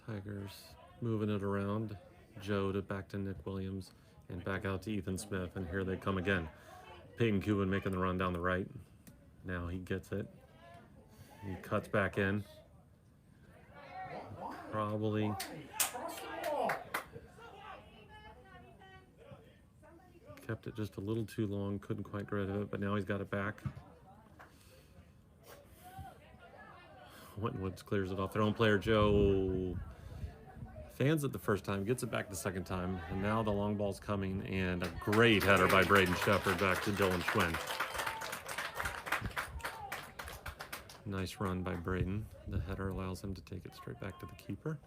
Tigers moving it around. Joe back to Nick Williams and back out to Ethan Smith, and here they come again. Peyton Cuban making the run down the right. Now he gets it. He cuts back in. Probably kept it just a little too long, couldn't quite get rid of it, but now he's got it back. Winton clears it off their own player, Joe. Fans it the first time, gets it back the second time, and now the long ball's coming, and a great header by Braden Shepard back to Dylan Schwinn. Nice run by Braden. The header allows him to take it straight back to the keeper.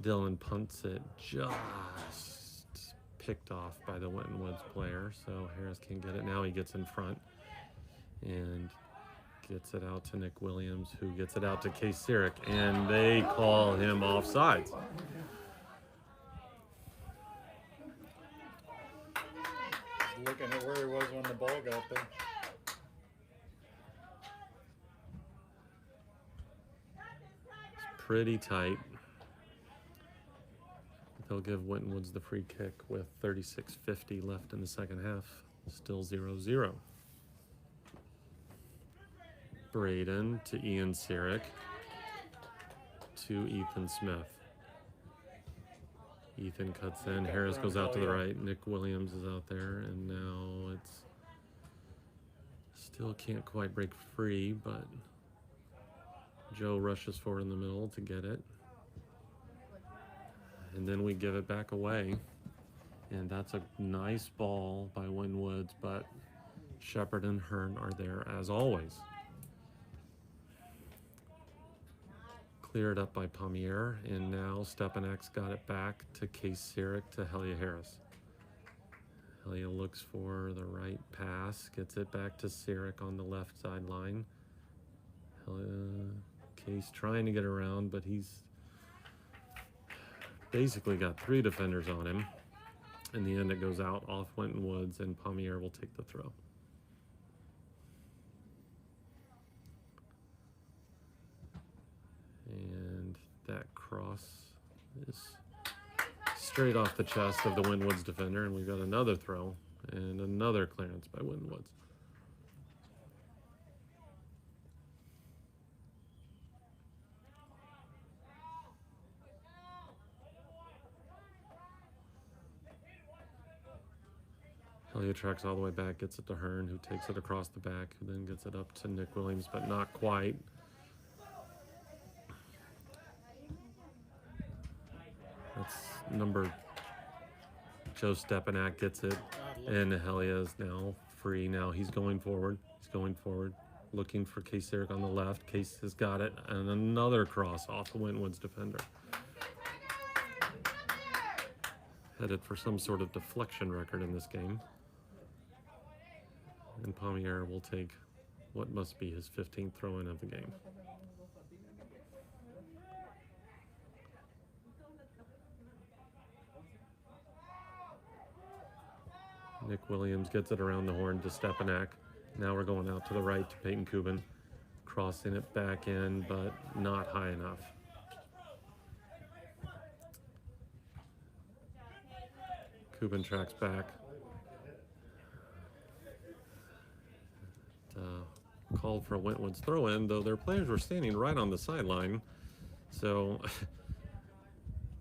Dylan punts it, just picked off by the Winton Woods player, so Harris can get it. Now he gets in front and gets it out to Nick Williams, who gets it out to Case Sirik, and they call him offsides. Looking at where he was when the ball got there. It's pretty tight. They'll give Winton Woods the free kick with 36:50 left in the second half. Still 0-0. Braden to Ian Sirik to Ethan Smith. Ethan cuts in. Harris goes out to the right. Nick Williams is out there, and now it's still can't quite break free, but Joe rushes forward in the middle to get it. And then we give it back away. And that's a nice ball by Winton Woods, but Shepard and Hearn are there as always. Cleared up by Palmier, and now Stepanak's got it back to Case Sirik to Helia Harris. Helia looks for the right pass, gets it back to Sirik on the left sideline. Case trying to get around, but he's basically got three defenders on him. In the end, it goes out off Winton Woods, and Palmier will take the throw. And that cross is straight off the chest of the Winton Woods defender, and we've got another throw and another clearance by Winton Woods. Helia tracks all the way back, gets it to Hearn, who takes it across the back, who then gets it up to Nick Williams, but not quite. That's number Joe Stepanak gets it, and Helia is now free. Now he's going forward. He's going forward, looking for Case Sirik on the left. Case has got it, and another cross off the Winton Woods defender. Headed for some sort of deflection record in this game. And Palmier will take what must be his 15th throw-in of the game. Nick Williams gets it around the horn to Stepanak. Now we're going out to the right to Peyton Kubin. Crossing it back in, but not high enough. Kubin tracks back. Called for a Wentwood's throw-in, though their players were standing right on the sideline. So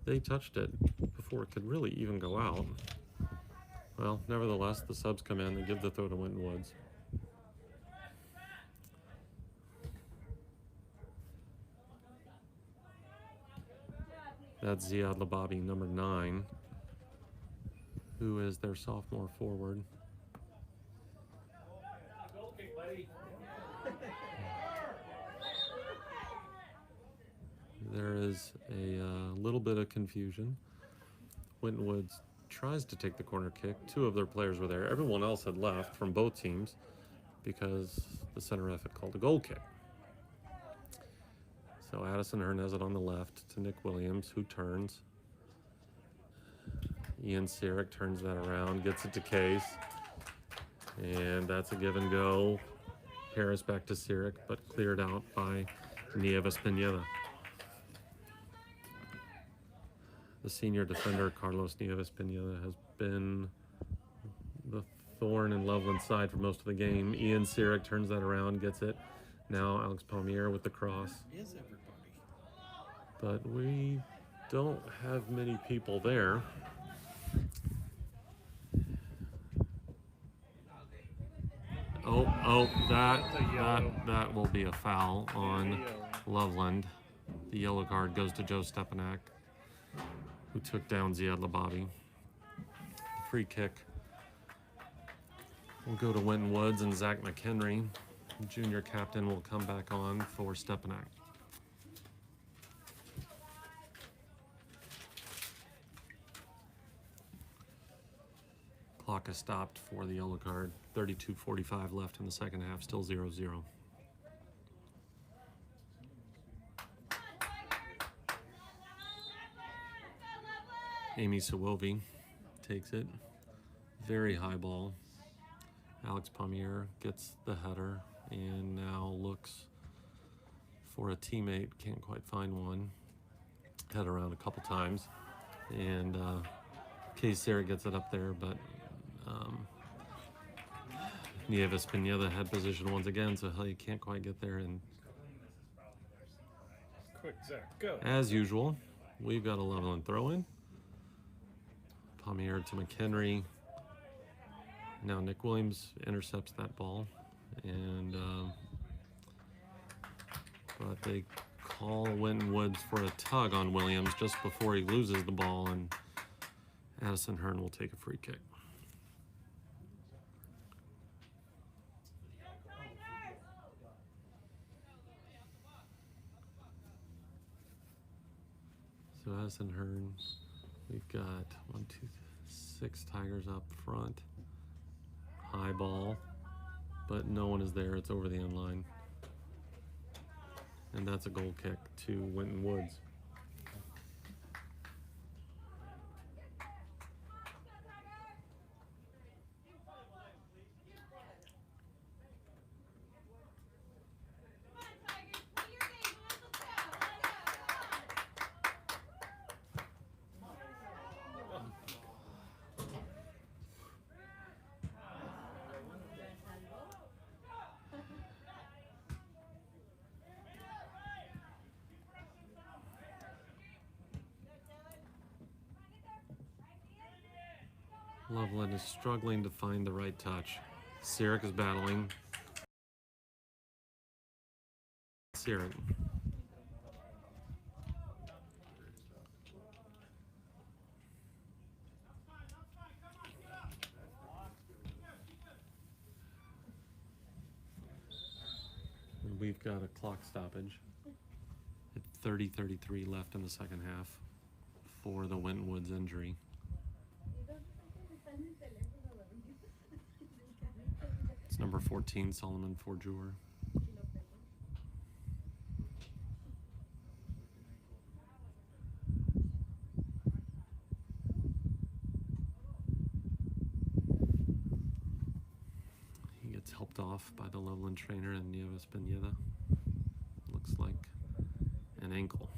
they touched it before it could really even go out. Well, nevertheless, the subs come in and give the throw to Winton Woods. That's Ziad Lababi, number 9, who is their sophomore forward. Goal kick, buddy. There is a little bit of confusion. Winton Woods tries to take the corner kick. 2 of their players were there. Everyone else had left from both teams because the center ref had called a goal kick. So Addison Hearn has it on the left to Nick Williams, who turns. Ian Sierick turns that around, gets it to Case. And that's a give and go. Harris back to Sierick, but cleared out by Nieves Pineda. The senior defender, Carlos Nieves Pineda, has been the thorn in Loveland's side for most of the game. Ian Sierick turns that around, gets it. Now Alex Palmier with the cross. Is everybody? But we don't have many people there. That will be a foul on Loveland. The yellow card goes to Joe Stepanak, who took down Ziad Lababi. The free kick will go to Winton Woods, and Zach McHenry, junior captain, will come back on for Stepanak. Clock is stopped for the yellow card. 32:45 left in the second half, still 0-0. Amy Sawovi takes it. Very high ball. Alex Palmier gets the header and now looks for a teammate. Can't quite find one. Head around a couple times. And Case Sarah gets it up there, but Nieves Pineda had position once again, so he can't quite get there. And Quick, Zach, go. as usual, we've got a Loveland throw-in. Palmier to McHenry. Now Nick Williams intercepts that ball, and but they call Winton Woods for a tug on Williams just before he loses the ball, and Addison Hearn will take a free kick. So Addison Hearn, we've got 6 Tigers up front. High ball, but no one is there. It's over the end line. And that's a goal kick to Winton Woods. Loveland is struggling to find the right touch. Sierick is battling. Sierick. And we've got a clock stoppage at 30:33 left in the second half for the Winton Woods injury. It's number 14, Solomon Forjour. flipped off by the Loveland trainer and Nieves Pineda. Looks like an ankle.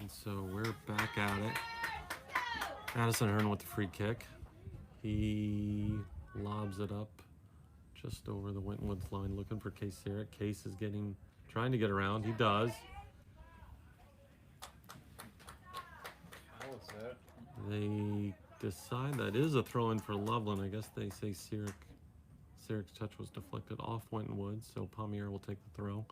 And so we're back at it. Addison Hearn with the free kick. He lobs it up just over the Winton Woods line, looking for Case Sirik. Case is trying to get around. He does. How was that? They decide that is a throw-in for Loveland. I guess they say Sirik's touch was deflected off Winton Woods, so Palmier will take the throw.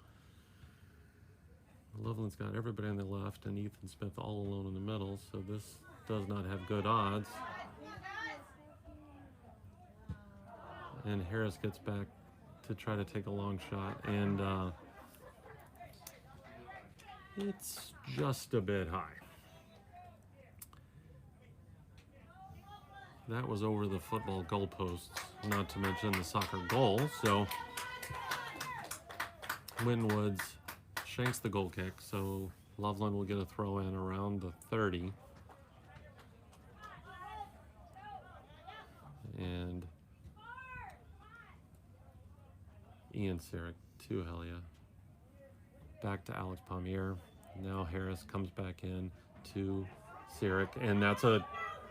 Loveland's got everybody on the left and Ethan Smith all alone in the middle, so this does not have good odds. And Harris gets back to try to take a long shot, and it's just a bit high. That was over the football goalposts, not to mention the soccer goal, so Winton Woods shanks the goal kick, so Loveland will get a throw in around the 30. And Ian Sirik to Helia. Back to Alex Palmier. Now Harris comes back in to Sirik, and that's a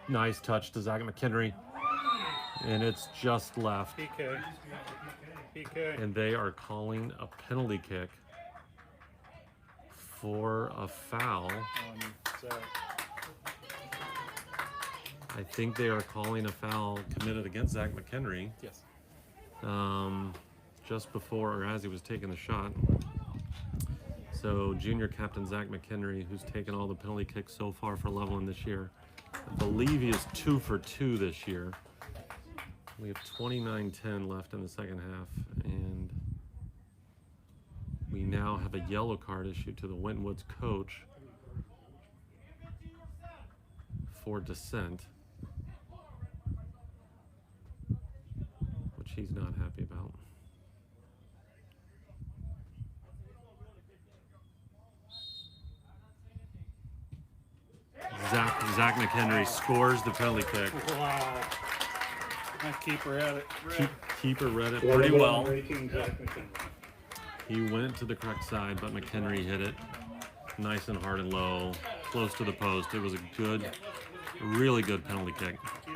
nice touch to Zach McHenry. And it's just left. PK. PK. And they are calling a penalty kick for a foul. I think they are calling a foul committed against Zach McHenry. Yes. Just before or as he was taking the shot. So junior captain Zach McHenry, who's taken all the penalty kicks so far for Loveland this year, I believe he is 2 for 2 this year. We have 29-10 left in the second half, and we now have a yellow card issued to the Winton Woods coach for dissent, which he's not happy about. Zach McHenry scores the penalty kick. Wow. That keeper had it. Keeper read it pretty well. 18, Zach McHenry. He went to the correct side, but McHenry hit it nice and hard and low, close to the post. It was a good, really good penalty kick. I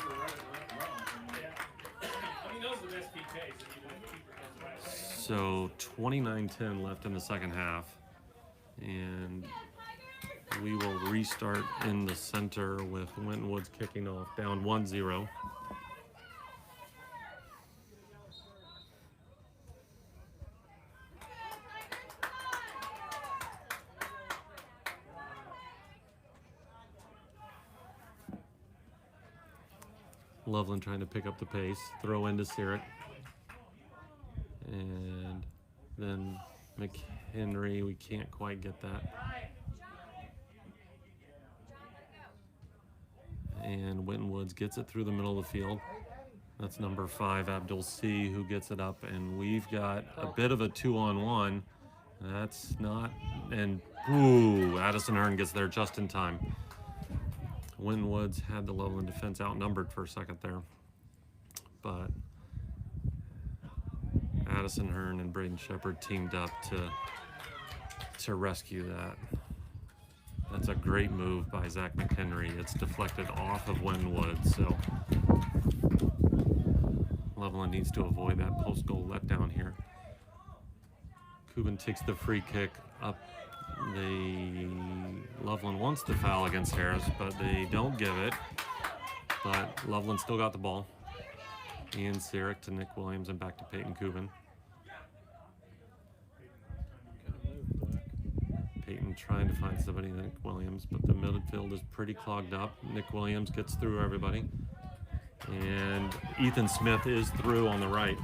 mean, those are the best PKs. Even if the keeper gets it right. So 29-10 left in the second half, and we will restart in the center with Winton Woods kicking off, down 1-0. Loveland trying to pick up the pace, throw into Sirik. And then McHenry, we can't quite get that. And Winton Woods gets it through the middle of the field. That's number 5, Abdul C, who gets it up. And we've got a bit of a 2-on-1. That's not, and ooh, Addison Hearn gets there just in time. Winton Woods had the Loveland defense outnumbered for a second there, but Addison Hearn and Braden Shepard teamed up to rescue that That's a great move by Zach McHenry. It's deflected off of Winwood, so Loveland needs to avoid that post-goal letdown here. Cuban takes the free kick up. Loveland wants to foul against Harris, but they don't give it. But Loveland still got the ball. Ian Sirik to Nick Williams and back to Peyton Cuban. Peyton trying to find somebody, Nick Williams, but the midfield is pretty clogged up. Nick Williams gets through everybody. And Ethan Smith is through on the right.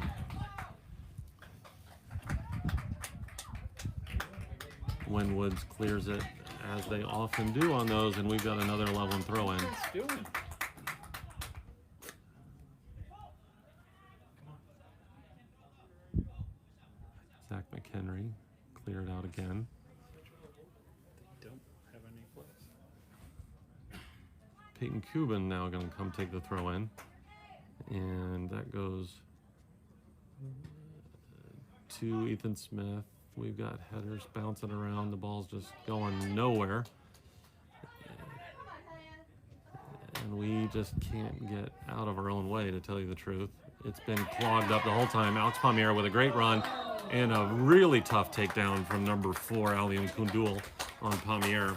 Winwoods clears it, as they often do on those, and we've got another Loveland throw-in. Zach McHenry cleared out again. Don't have any place. Peyton Cuban now going to come take the throw-in, and that goes to Ethan Smith. We've got headers bouncing around. The ball's just going nowhere. And we just can't get out of our own way, to tell you the truth. It's been clogged up the whole time. Alex Palmier with a great run and a really tough takedown from number 4, Alium Kundul, on Palmier.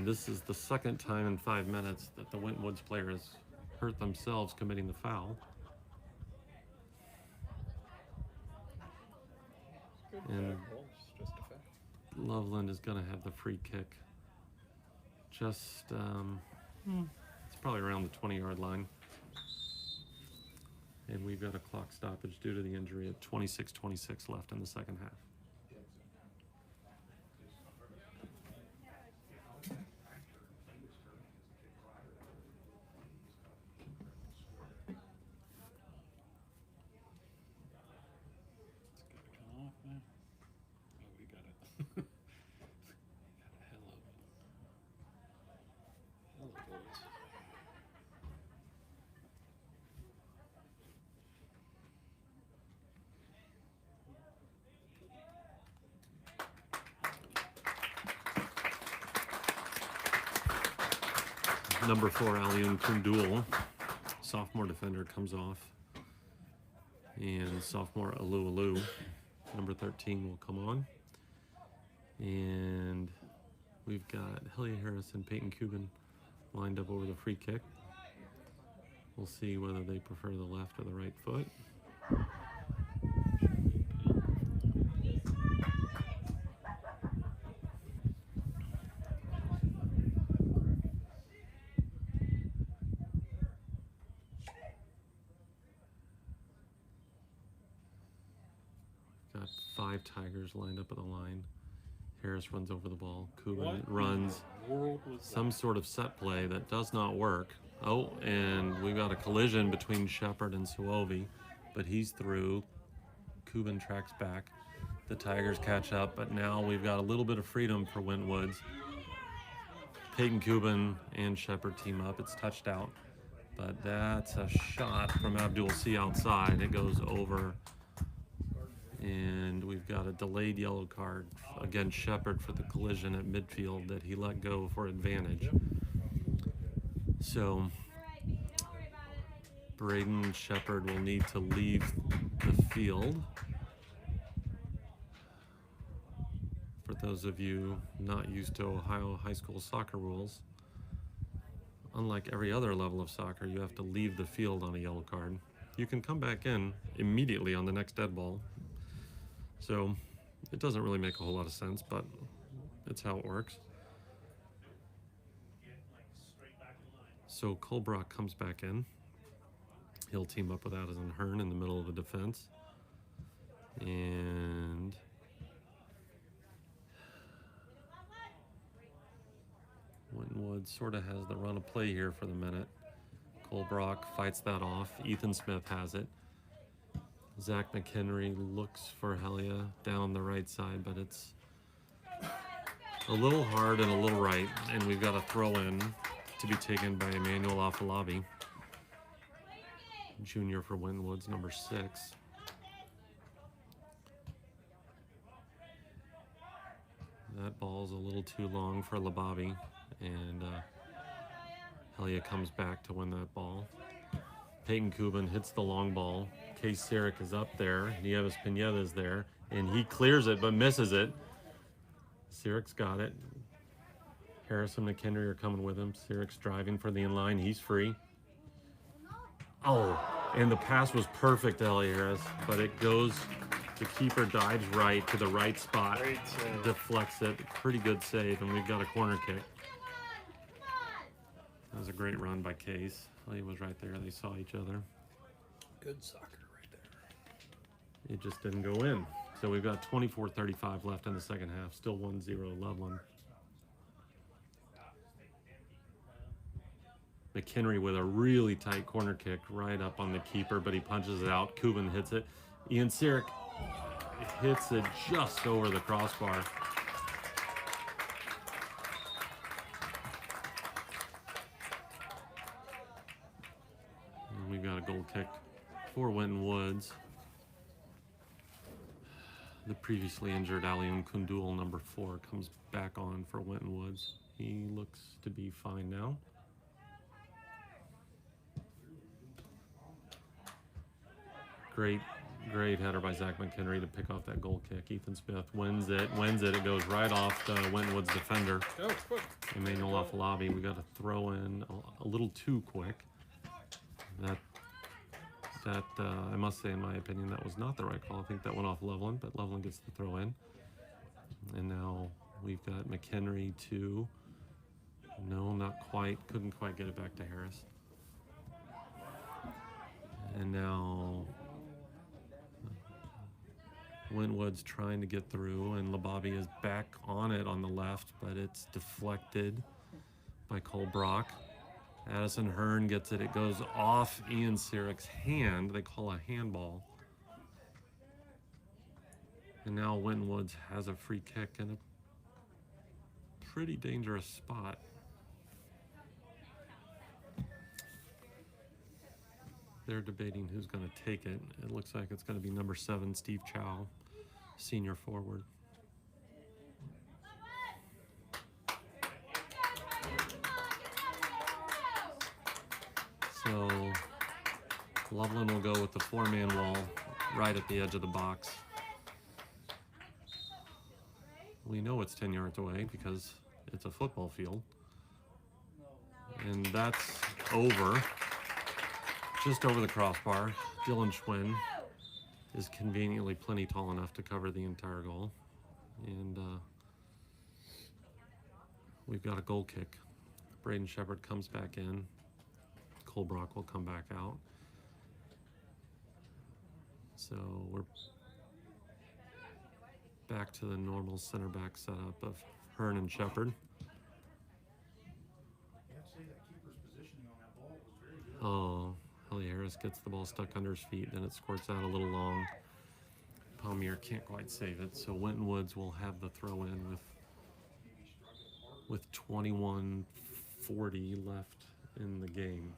This is the second time in 5 minutes that the Winton player has hurt themselves committing the foul. And Loveland is going to have the free kick. Just, it's probably around the 20-yard line. And we've got a clock stoppage due to the injury at 26:26 left in the second half. Number 4, Alium Kundul, sophomore defender, comes off. And sophomore Alu, number 13, will come on. And we've got Helia Harris and Peyton Cuban lined up over the free kick. We'll see whether they prefer the left or the right foot. Got 5 Tigers lined up at the line. Harris runs over the ball. Cuban runs some sort of set play that does not work. Oh, and we've got a collision between Shepard and Suovi, but he's through. Cuban tracks back. The Tigers catch up, but now we've got a little bit of freedom for Wintwoods. Peyton Cuban and Shepard team up. It's touched out, but that's a shot from Abdul C outside. It goes over. And we've got a delayed yellow card against Shepard for the collision at midfield that he let go for advantage. So Braden Shepard will need to leave the field. For those of you not used to Ohio high school soccer rules, unlike every other level of soccer, you have to leave the field on a yellow card. You can come back in immediately on the next dead ball. So it doesn't really make a whole lot of sense, but it's how it works. So Colbrock comes back in. He'll team up with Addison Hearn in the middle of the defense. And Winwood sort of has the run of play here for the minute. Colbrock fights that off. Ethan Smith has it. Zach McHenry looks for Helia down the right side, but it's a little hard and a little right, and we've got a throw in to be taken by Emmanuel Afalabi, junior for Winwoods, number 6. That ball's a little too long for Lababi, and Helia comes back to win that ball. Peyton Kubin hits the long ball. Case Sirik is up there. Nieves Pineda is there, and he clears it but misses it. Sirik's got it. Harris and McHenry are coming with him. Sirik's driving for the inline. He's free. Oh, and the pass was perfect to Helia Harris, but it goes, the keeper dives right to the right spot, Great save. deflects it. Pretty good save, and we've got a corner kick. That was a great run by Case. He was right there. They saw each other. Good soccer right there. It just didn't go in. So we've got 24:35 left in the second half. Still 1-0 Loveland. McHenry with a really tight corner kick right up on the keeper, but he punches it out. Kubin hits it. Ian Sirik hits it just over the crossbar. And we've got a goal kick for Winton Woods. The previously injured Alium Kundul, number 4, comes back on for Winton Woods. He looks to be fine now. Great header by Zach McHenry to pick off that goal kick. Ethan Smith wins it. It goes right off the Winton Woods defender. Emmanuel Afalabi. We got a throw in a little too quick. That I must say, in my opinion, that was not the right call. I think that went off Loveland, but Loveland gets the throw in. And now we've got McHenry to, no, not quite, couldn't quite get it back to Harris. And now Wintwood's trying to get through, and Lababi is back on it on the left, but it's deflected by Cole Brock. Addison Hearn gets it. It goes off Ian Sirik's hand. They call a handball. And now Winton Woods has a free kick in a pretty dangerous spot. They're debating who's going to take it. It looks like it's going to be number 7, Steve Chow, senior forward. So Loveland will go with the 4-man wall right at the edge of the box. We know it's 10 yards away because it's a football field. And that's over. Just over the crossbar. Dylan Schwinn is conveniently plenty tall enough to cover the entire goal. And we've got a goal kick. Braden Shepard comes back in. Cole Brock will come back out. So we're back to the normal center back setup of Hearn and Shepard. Oh, Helia Harris gets the ball stuck under his feet, then it squirts out a little long. Palmier can't quite save it, so Winton Woods will have the throw in with 21:40 left in the game.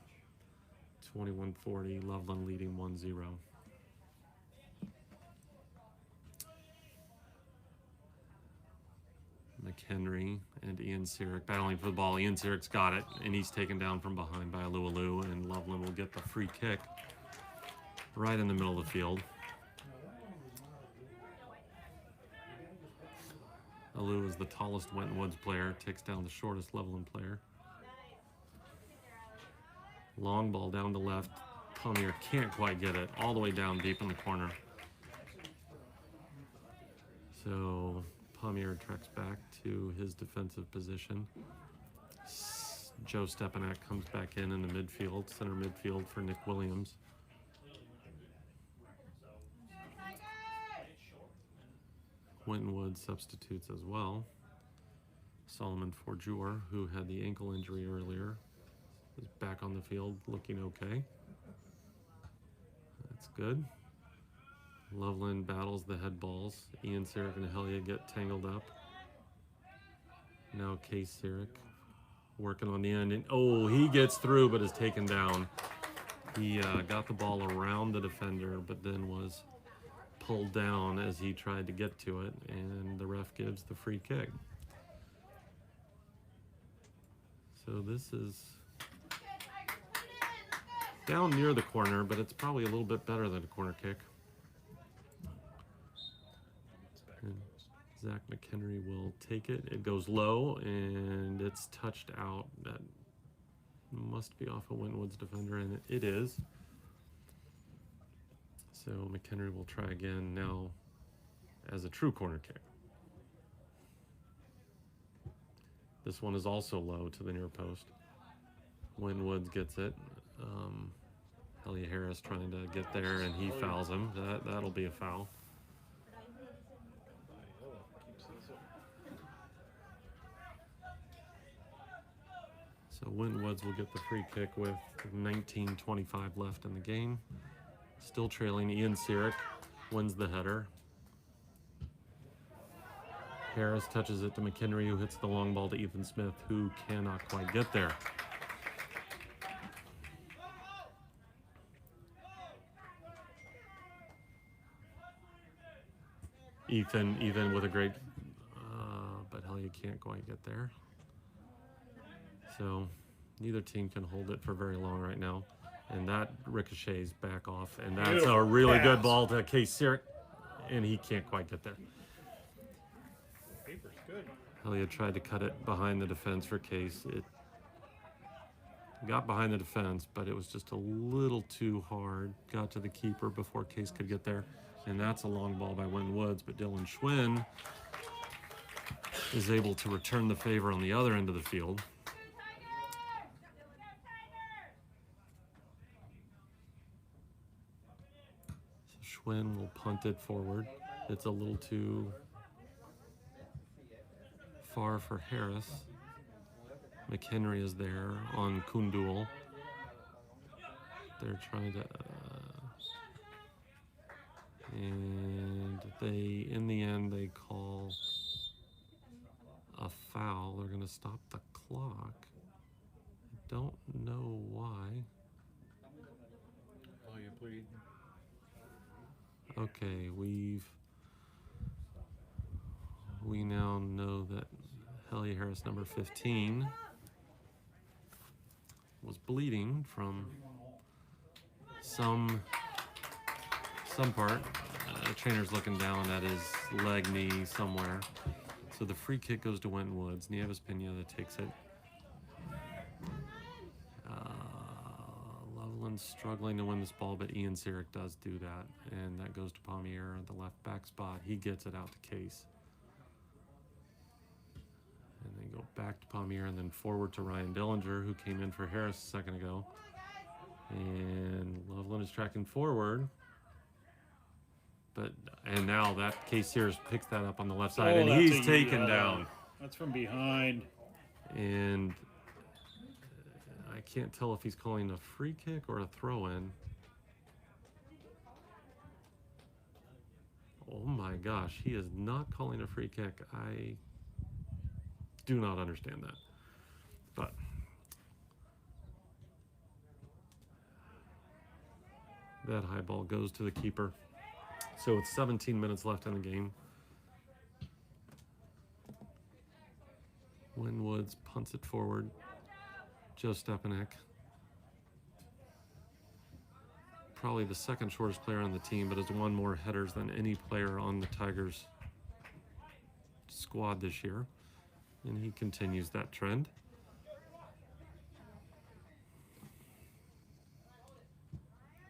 21:40, Loveland leading 1-0. McHenry and Ian Sirik battling for the ball. Ian Sirik's got it, and he's taken down from behind by Alualu, and Loveland will get the free kick right in the middle of the field. Alu is the tallest Winton Woods player, takes down the shortest Loveland player. Long ball down the left. Palmier can't quite get it, all the way down deep in the corner. So Palmier tracks back to his defensive position. Joe Stepanek comes back in the midfield, center midfield for Nick Williams. Winton Woods substitutes as well. Solomon Forjour, who had the ankle injury earlier, is back on the field looking okay. That's good. Loveland battles the head balls. Ian Sirik and Helia get tangled up. Now Case Sirik working on the end. And, oh, he gets through but is taken down. He got the ball around the defender but then was pulled down as he tried to get to it, and the ref gives the free kick. So this is down near the corner, but it's probably a little bit better than a corner kick. And Zach McHenry will take it. It goes low, and it's touched out. That must be off of Wentwood's defender, and it is. So McHenry will try again now as a true corner kick. This one is also low to the near post. Wentwood gets it. Elia Harris trying to get there, and he fouls him. That'll be a foul. So Wentwoods will get the free kick with 19:25 left in the game. Still trailing. Ian Sirik wins the header. Harris touches it to McHenry, who hits the long ball to Ethan Smith, who cannot quite get there. Ethan with a great, but Hellia can't quite get there. So neither team can hold it for very long right now. And that ricochets back off, and that's a really good ball to Case Sirik, and he can't quite get there. Paper's good. Hellia tried to cut it behind the defense for Case. It got behind the defense, but it was just a little too hard. Got to the keeper before Case could get there, and that's a long ball by Wynn Woods, but Dylan Schwinn is able to return the favor on the other end of the field. Schwinn will punt it forward. It's a little too far for Harris. McHenry is there on Kundul. They're trying to... and in the end, they call a foul. They're going to stop the clock. I don't know why. Oh, you plead. Okay, we now know that Hellia Harris, number 15, was bleeding from some part. The trainer's looking down at his leg, knee, somewhere. So the free kick goes to Winton Woods. Nieves Pineda takes it. Loveland's struggling to win this ball, but Ian Sirik does do that. And that goes to Palmier at the left back spot. He gets it out to Case. And they go back to Palmier and then forward to Ryan Dillinger, who came in for Harris a second ago. And Loveland is tracking forward. And now that Case Sears picks that up on the left side, and he's taken down. That's from behind. And I can't tell if he's calling a free kick or a throw-in. Oh my gosh, he is not calling a free kick. I do not understand that. But that high ball goes to the keeper. So it's 17 minutes left in the game. Wynn Woods punts it forward. Joe Stepanek, probably the second shortest player on the team, but has won more headers than any player on the Tigers squad this year. And he continues that trend.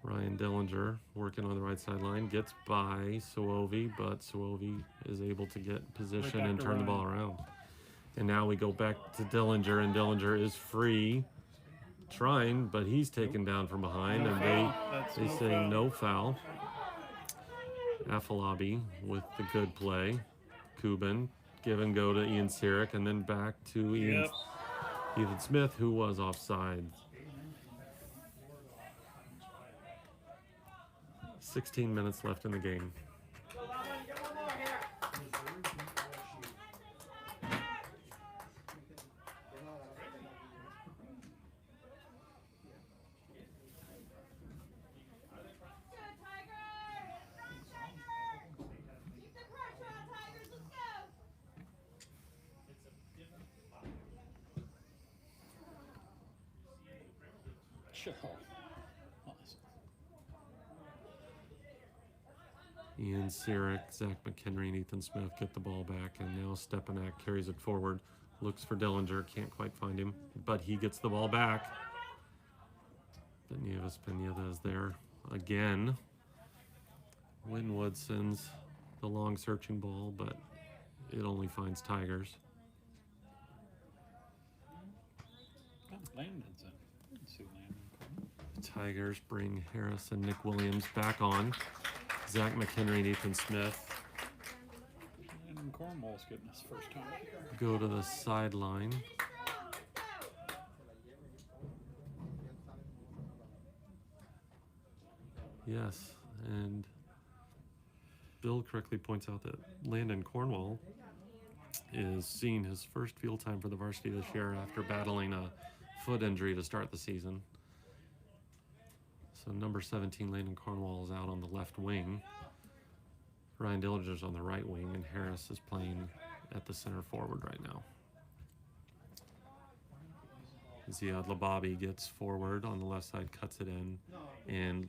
Ryan Dillinger working on the right sideline, gets by Suovi, but Suovi is able to get position and turn the ball around. And now we go back to Dillinger, and Dillinger is free, trying, but he's taken down from behind, and they say no foul. Afalabi with the good play. Cuban, give and go to Ian Sirik, and then back to Ethan Smith, who was offside. 16 minutes left in the game. Go, Loveland, get one more here. Good, Tiger! Tiger! Sure. Awesome. Ian Sirik, Zach McHenry, and Ethan Smith get the ball back, and now Stepanak carries it forward. Looks for Dillinger, can't quite find him, but he gets the ball back. But Nieves Pineda is there again. Winwood sends the long searching ball, but it only finds Tigers. Landon's in. I didn't see Landon coming. Tigers bring Harris and Nick Williams back on. Zach McHenry and Ethan Smith Landon Cornwall's getting his first time here. go to the sideline. Yes, and Bill correctly points out that Landon Cornwall is seeing his first field time for the varsity this year after battling a foot injury to start the season. So number 17, Landon Cornwall, is out on the left wing. Ryan Dillinger's on the right wing, and Harris is playing at the center forward right now. Ziad Lababi gets forward on the left side, cuts it in, and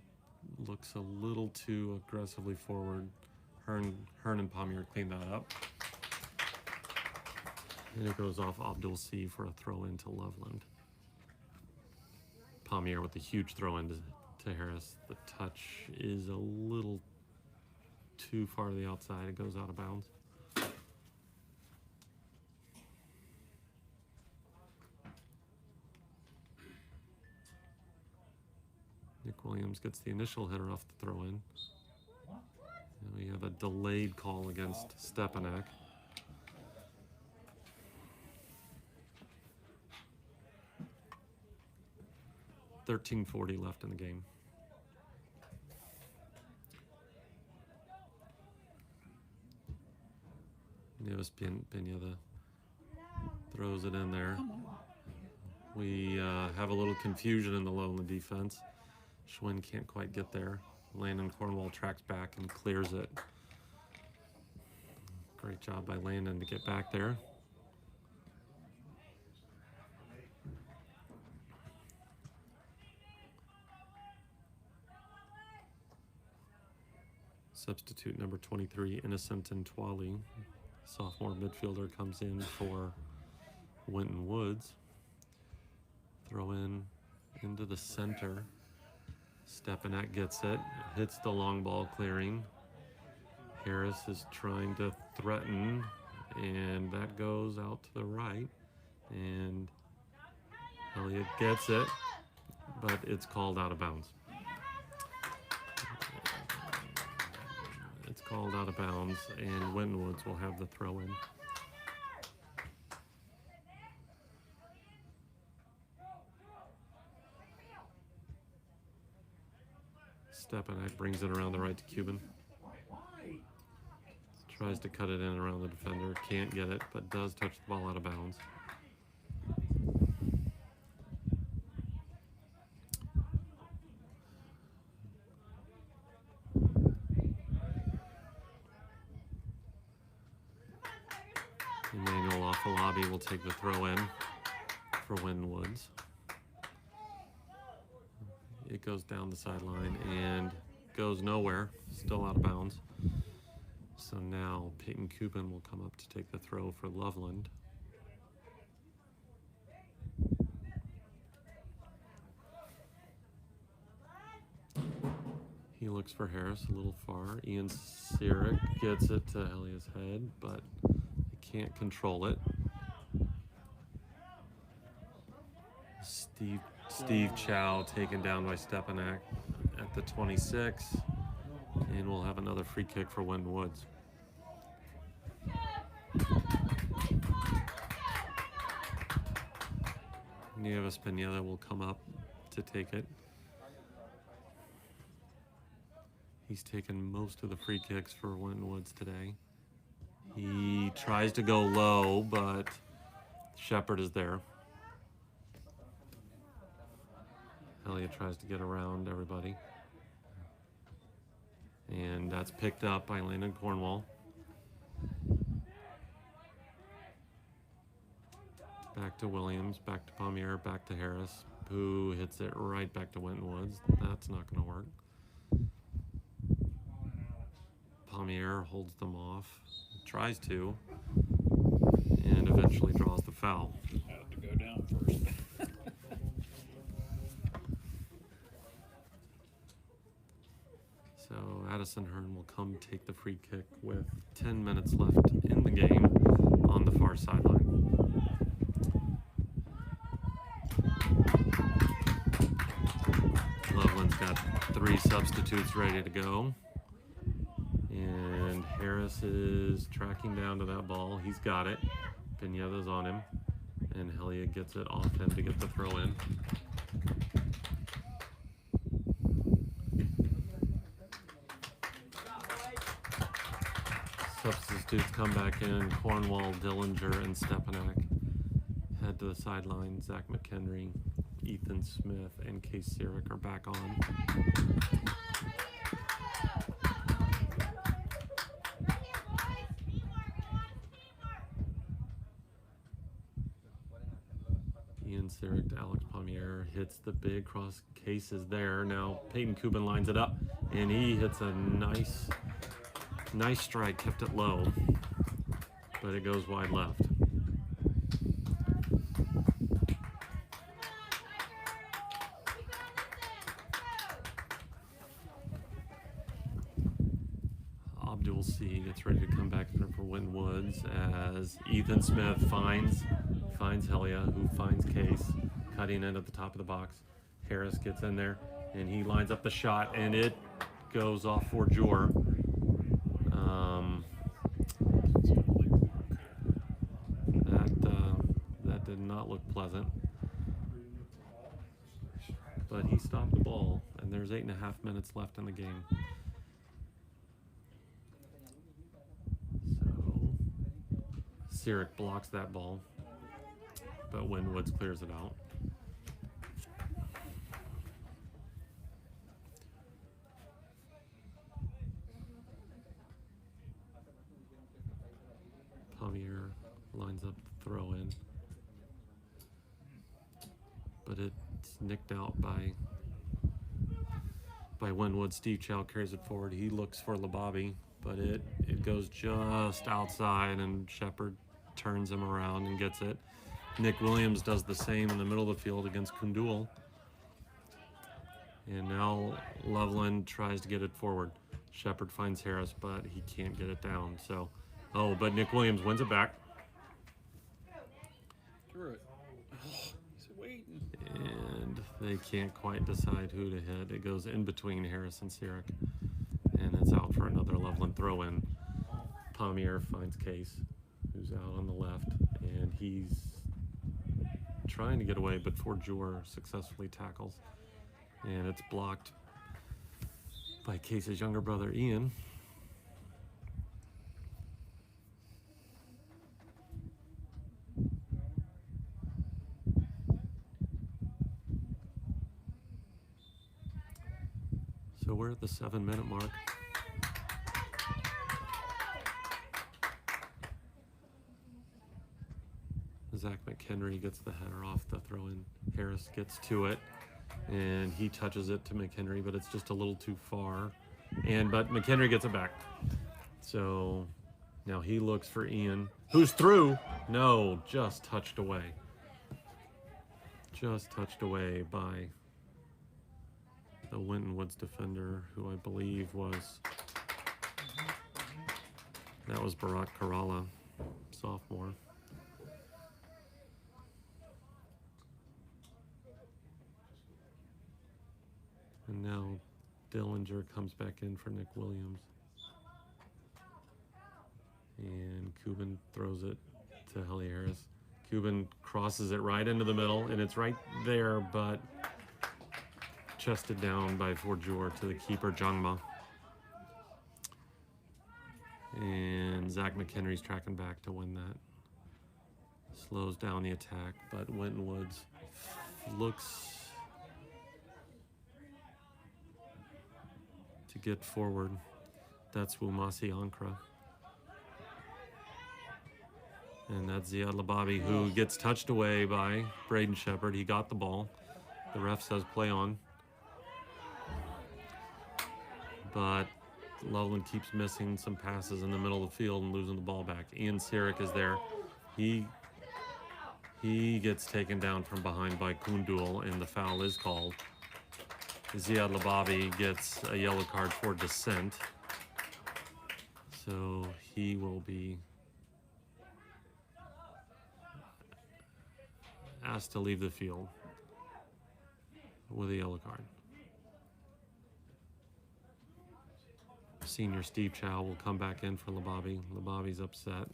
looks a little too aggressively forward. Hearn and Palmier clean that up. And it goes off Abdul C for a throw in to Loveland. Palmier with a huge throw in to Harris. The touch is a little too far to the outside. It goes out of bounds. Nick Williams gets the initial hitter off the throw in. And we have a delayed call against Stepanak. .13:40 left in the game. Nieves Pineda throws it in there. We have a little confusion in the Loveland defense. Schwinn can't quite get there. Landon Cornwall tracks back and clears it. Great job by Landon to get back there. Substitute number 23, Innocent Ntwali, sophomore midfielder, comes in for Winton Woods. Throw in into the center. Stepanak gets it, hits the long ball clearing. Harris is trying to threaten, and that goes out to the right. And Elliott gets it, but it's called out of bounds. It's called out of bounds, and Winton Woods will have the throw in. Stepanak brings it around the right to Cuban. Tries to cut it in around the defender. Can't get it, but does touch the ball out of bounds. Emmanuel Afalabi will take the throw in for Winton Woods. It goes down the sideline and goes nowhere, still out of bounds. So now Peyton Cuban will come up to take the throw for Loveland. He looks for Harris a little far. Ian Sirik gets it to Elia's head, but he can't control it. Steve Chow taken down by Stepanak at the 26, and we'll have another free kick for Winton Woods. Nieves Pineda will come up to take it. He's taken most of the free kicks for Winton Woods today. He tries to go low, but Shepard is there. Elliott tries to get around everybody. And that's picked up by Landon Cornwall. Back to Williams, back to Palmier, back to Harris. who hits it right back to Winton Woods. That's not going to work. Palmier holds them off, tries to, and eventually draws the foul. I have to go down first. So Addison Hearn will come take the free kick with 10 minutes left in the game on the far sideline. Loveland's got 3 substitutes ready to go. And Harris is tracking down to that ball. He's got it. Pineda's on him. And Helia gets it off him to get the throw in. Substitutes come back in. Cornwall, Dillinger, and Stepanak head to the sideline. Zach McHenry, Ethan Smith, and Case Sierick are back on. Ian Sierick to Alex Palmier hits the big cross. Case is there. Now Peyton Cuban lines it up, and he hits a nice strike, kept it low, but it goes wide left. Abdul C gets ready to come back in for Winton Woods as Ethan Smith finds Helia, who finds Case, cutting in at the top of the box. Harris gets in there, and he lines up the shot, and it goes off for Jor. That did not look pleasant. But he stopped the ball, and there's 8.5 minutes left in the game. So Sierick blocks that ball, but Winton Woods clears it out. Palmier lines up the throw in, but it's nicked out by Winton Woods. Steve Chow carries it forward. He looks for Lababi, but it goes just outside, and Shepard turns him around and gets it. Nick Williams does the same in the middle of the field against Kundul. And now Loveland tries to get it forward. Shepard finds Harris, but he can't get it down. So, but Nick Williams wins it back. Through it. Oh, he's waiting. And they can't quite decide who to hit. It goes in between Harris and Sierick. And it's out for another Loveland throw-in. Palmier finds Case, who's out on the left. And he's trying to get away, but Ford Jor successfully tackles. And it's blocked by Case's younger brother, Ian. So we're at the 7-minute mark. Zach McHenry gets the header off the throw-in. Harris gets to it, and he touches it to McHenry, but it's just a little too far. But McHenry gets it back. So now he looks for Ian, who's through. No, just touched away. Just touched away by the Winton Woods defender, who I believe was Bharat Kerala, sophomore. And now Dillinger comes back in for Nick Williams. And Cuban throws it to Helia Harris. Cuban crosses it right into the middle, and it's right there, but chested down by Ford Jor to the keeper, Jangma. And Zach McHenry's tracking back to win that. Slows down the attack, but Winton Woods looks to get forward. That's Wumasi Ankra. And that's Ziad Lababi, who gets touched away by Braden Shepard. He got the ball, The ref says play on. But Loveland keeps missing some passes in the middle of the field and losing the ball back. Ian Sirik is there. He gets taken down from behind by Kundul, and the foul is called. Ziad Labavi gets a yellow card for dissent. So he will be asked to leave the field with a yellow card. Senior Steve Chow will come back in for Labavi. Labavi's upset.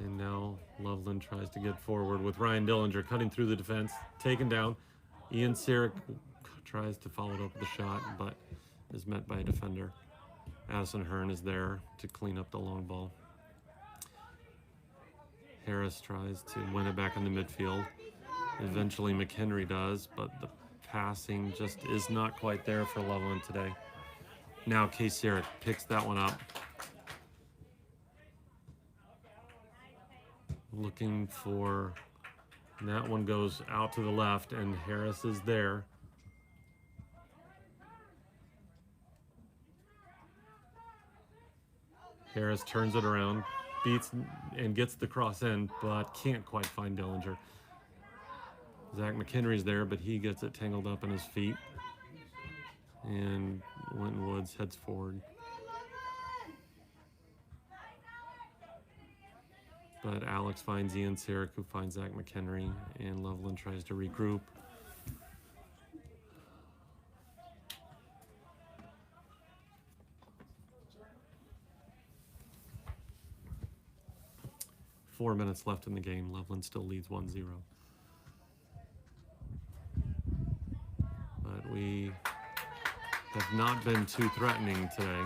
And now Loveland tries to get forward with Ryan Dillinger cutting through the defense, taken down. Ian Sirik tries to follow it up with a shot, but is met by a defender. Addison Hearn is there to clean up the long ball. Harris tries to win it back in the midfield. Eventually McHenry does, but the passing just is not quite there for Loveland today. Now Case Sirik picks that one up. Looking for, and that one goes out to the left, and Harris is there. Harris turns it around, beats and gets the cross in, but can't quite find Dillinger. Zach McHenry's there, but he gets it tangled up in his feet. And Winton Woods heads forward. But Alex finds Ian Sirik, who finds Zach McHenry, and Loveland tries to regroup. Four minutes left in the game. Loveland still leads 1-0. But we have not been too threatening today.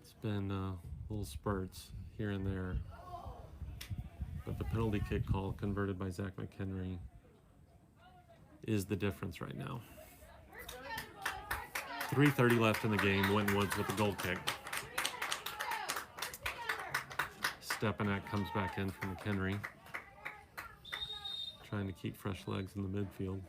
It's been little spurts here and there. But the penalty kick call converted by Zach McHenry is the difference right now. 3:30 left in the game. Winton Woods with the goal kick. Stepanek comes back in for McHenry, trying to keep fresh legs in the midfield.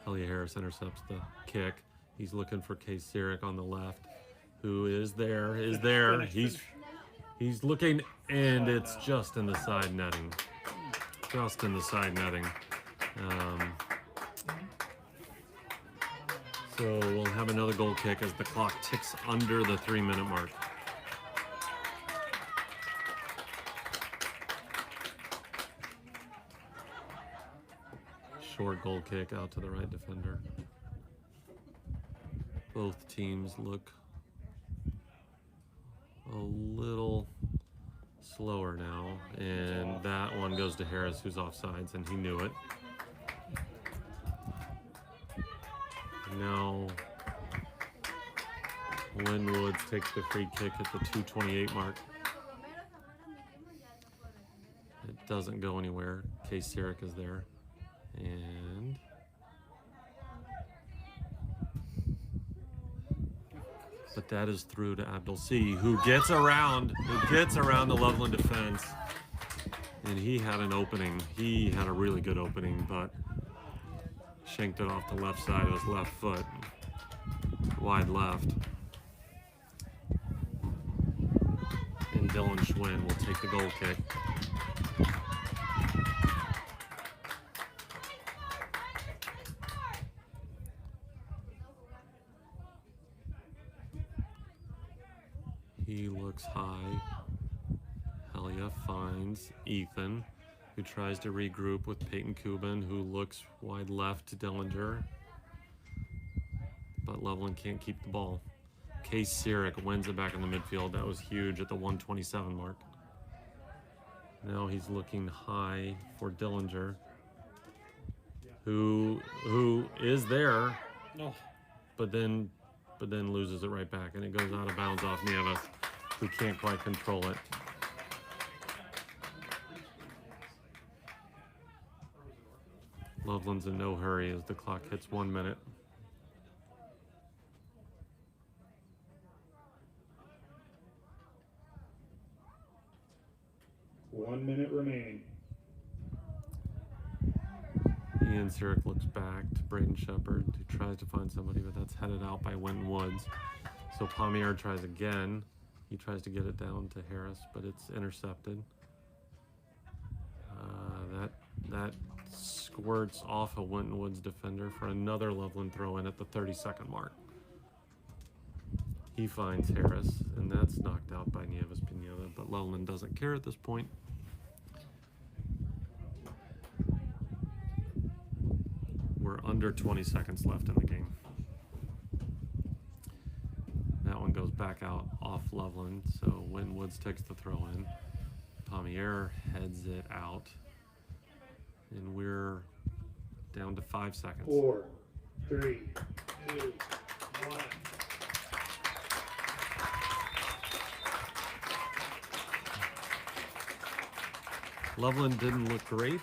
Helia Harris intercepts the kick. He's looking for Case Sirik on the left, who is there. He's looking, and it's just in the side netting. Just in the side netting. So we'll have another goal kick as the clock ticks under the 3-minute mark. Short goal kick out to the right defender. Both teams look a little slower now, and that one goes to Harris, who's offsides, and he knew it. Now Lynn Woods takes the free kick at the 2:28 mark. It doesn't go anywhere. Case Sirik is there, and but that is through to Abdul C, who gets around the Loveland defense. And he had an opening. He had a really good opening, but shanked it off the left side of his left foot. Wide left. And Dylan Schwinn will take the goal kick. He looks high. Helia finds Ethan, who tries to regroup with Peyton Cuban, who looks wide left to Dillinger. But Loveland can't keep the ball. Case Sirik wins it back in the midfield. That was huge at the 1:27 mark. Now he's looking high for Dillinger, who is there. No. but then loses it right back, and it goes out of bounds off Nieves. We can't quite control it. Loveland's in no hurry as the clock hits 1 minute. One minute remaining. Ian Sirik looks back to Braden Shepard, who tries to find somebody, but that's headed out by Winton Woods. So Pommier tries again. He tries to get it down to Harris, but it's intercepted. That squirts off a Winton Woods defender for another Loveland throw in at the 30-second mark. He finds Harris, and that's knocked out by Nieves Pineda, but Loveland doesn't care at this point. We're under 20 seconds left in the game. That one goes back out off Loveland, so Winton Woods takes the throw in. Pommier heads it out, and we're down to 5 seconds. 4, 3, 2, 1. Loveland didn't look great.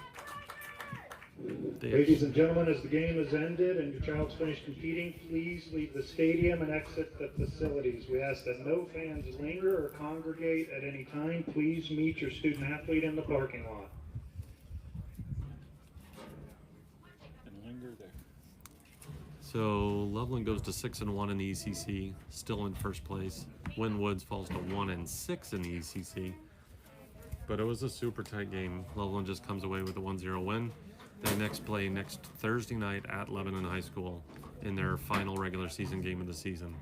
Ladies and gentlemen, as the game has ended and your child's finished competing, please leave the stadium and exit the facilities. We ask that no fans linger or congregate at any time. Please meet your student athlete in the parking lot. And linger there. So Loveland goes to 6-1 in the ECC, still in first place. Winton Woods falls to 1-6 in the ECC. But it was a super tight game. Loveland just comes away with a 1-0 win. They next play next Thursday night at Lebanon High School in their final regular season game of the season.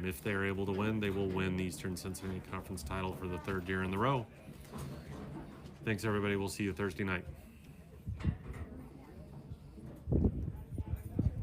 If they're able to win, they will win the Eastern Cincinnati Conference title for the 3rd year in a row. Thanks, everybody. We'll see you Thursday night.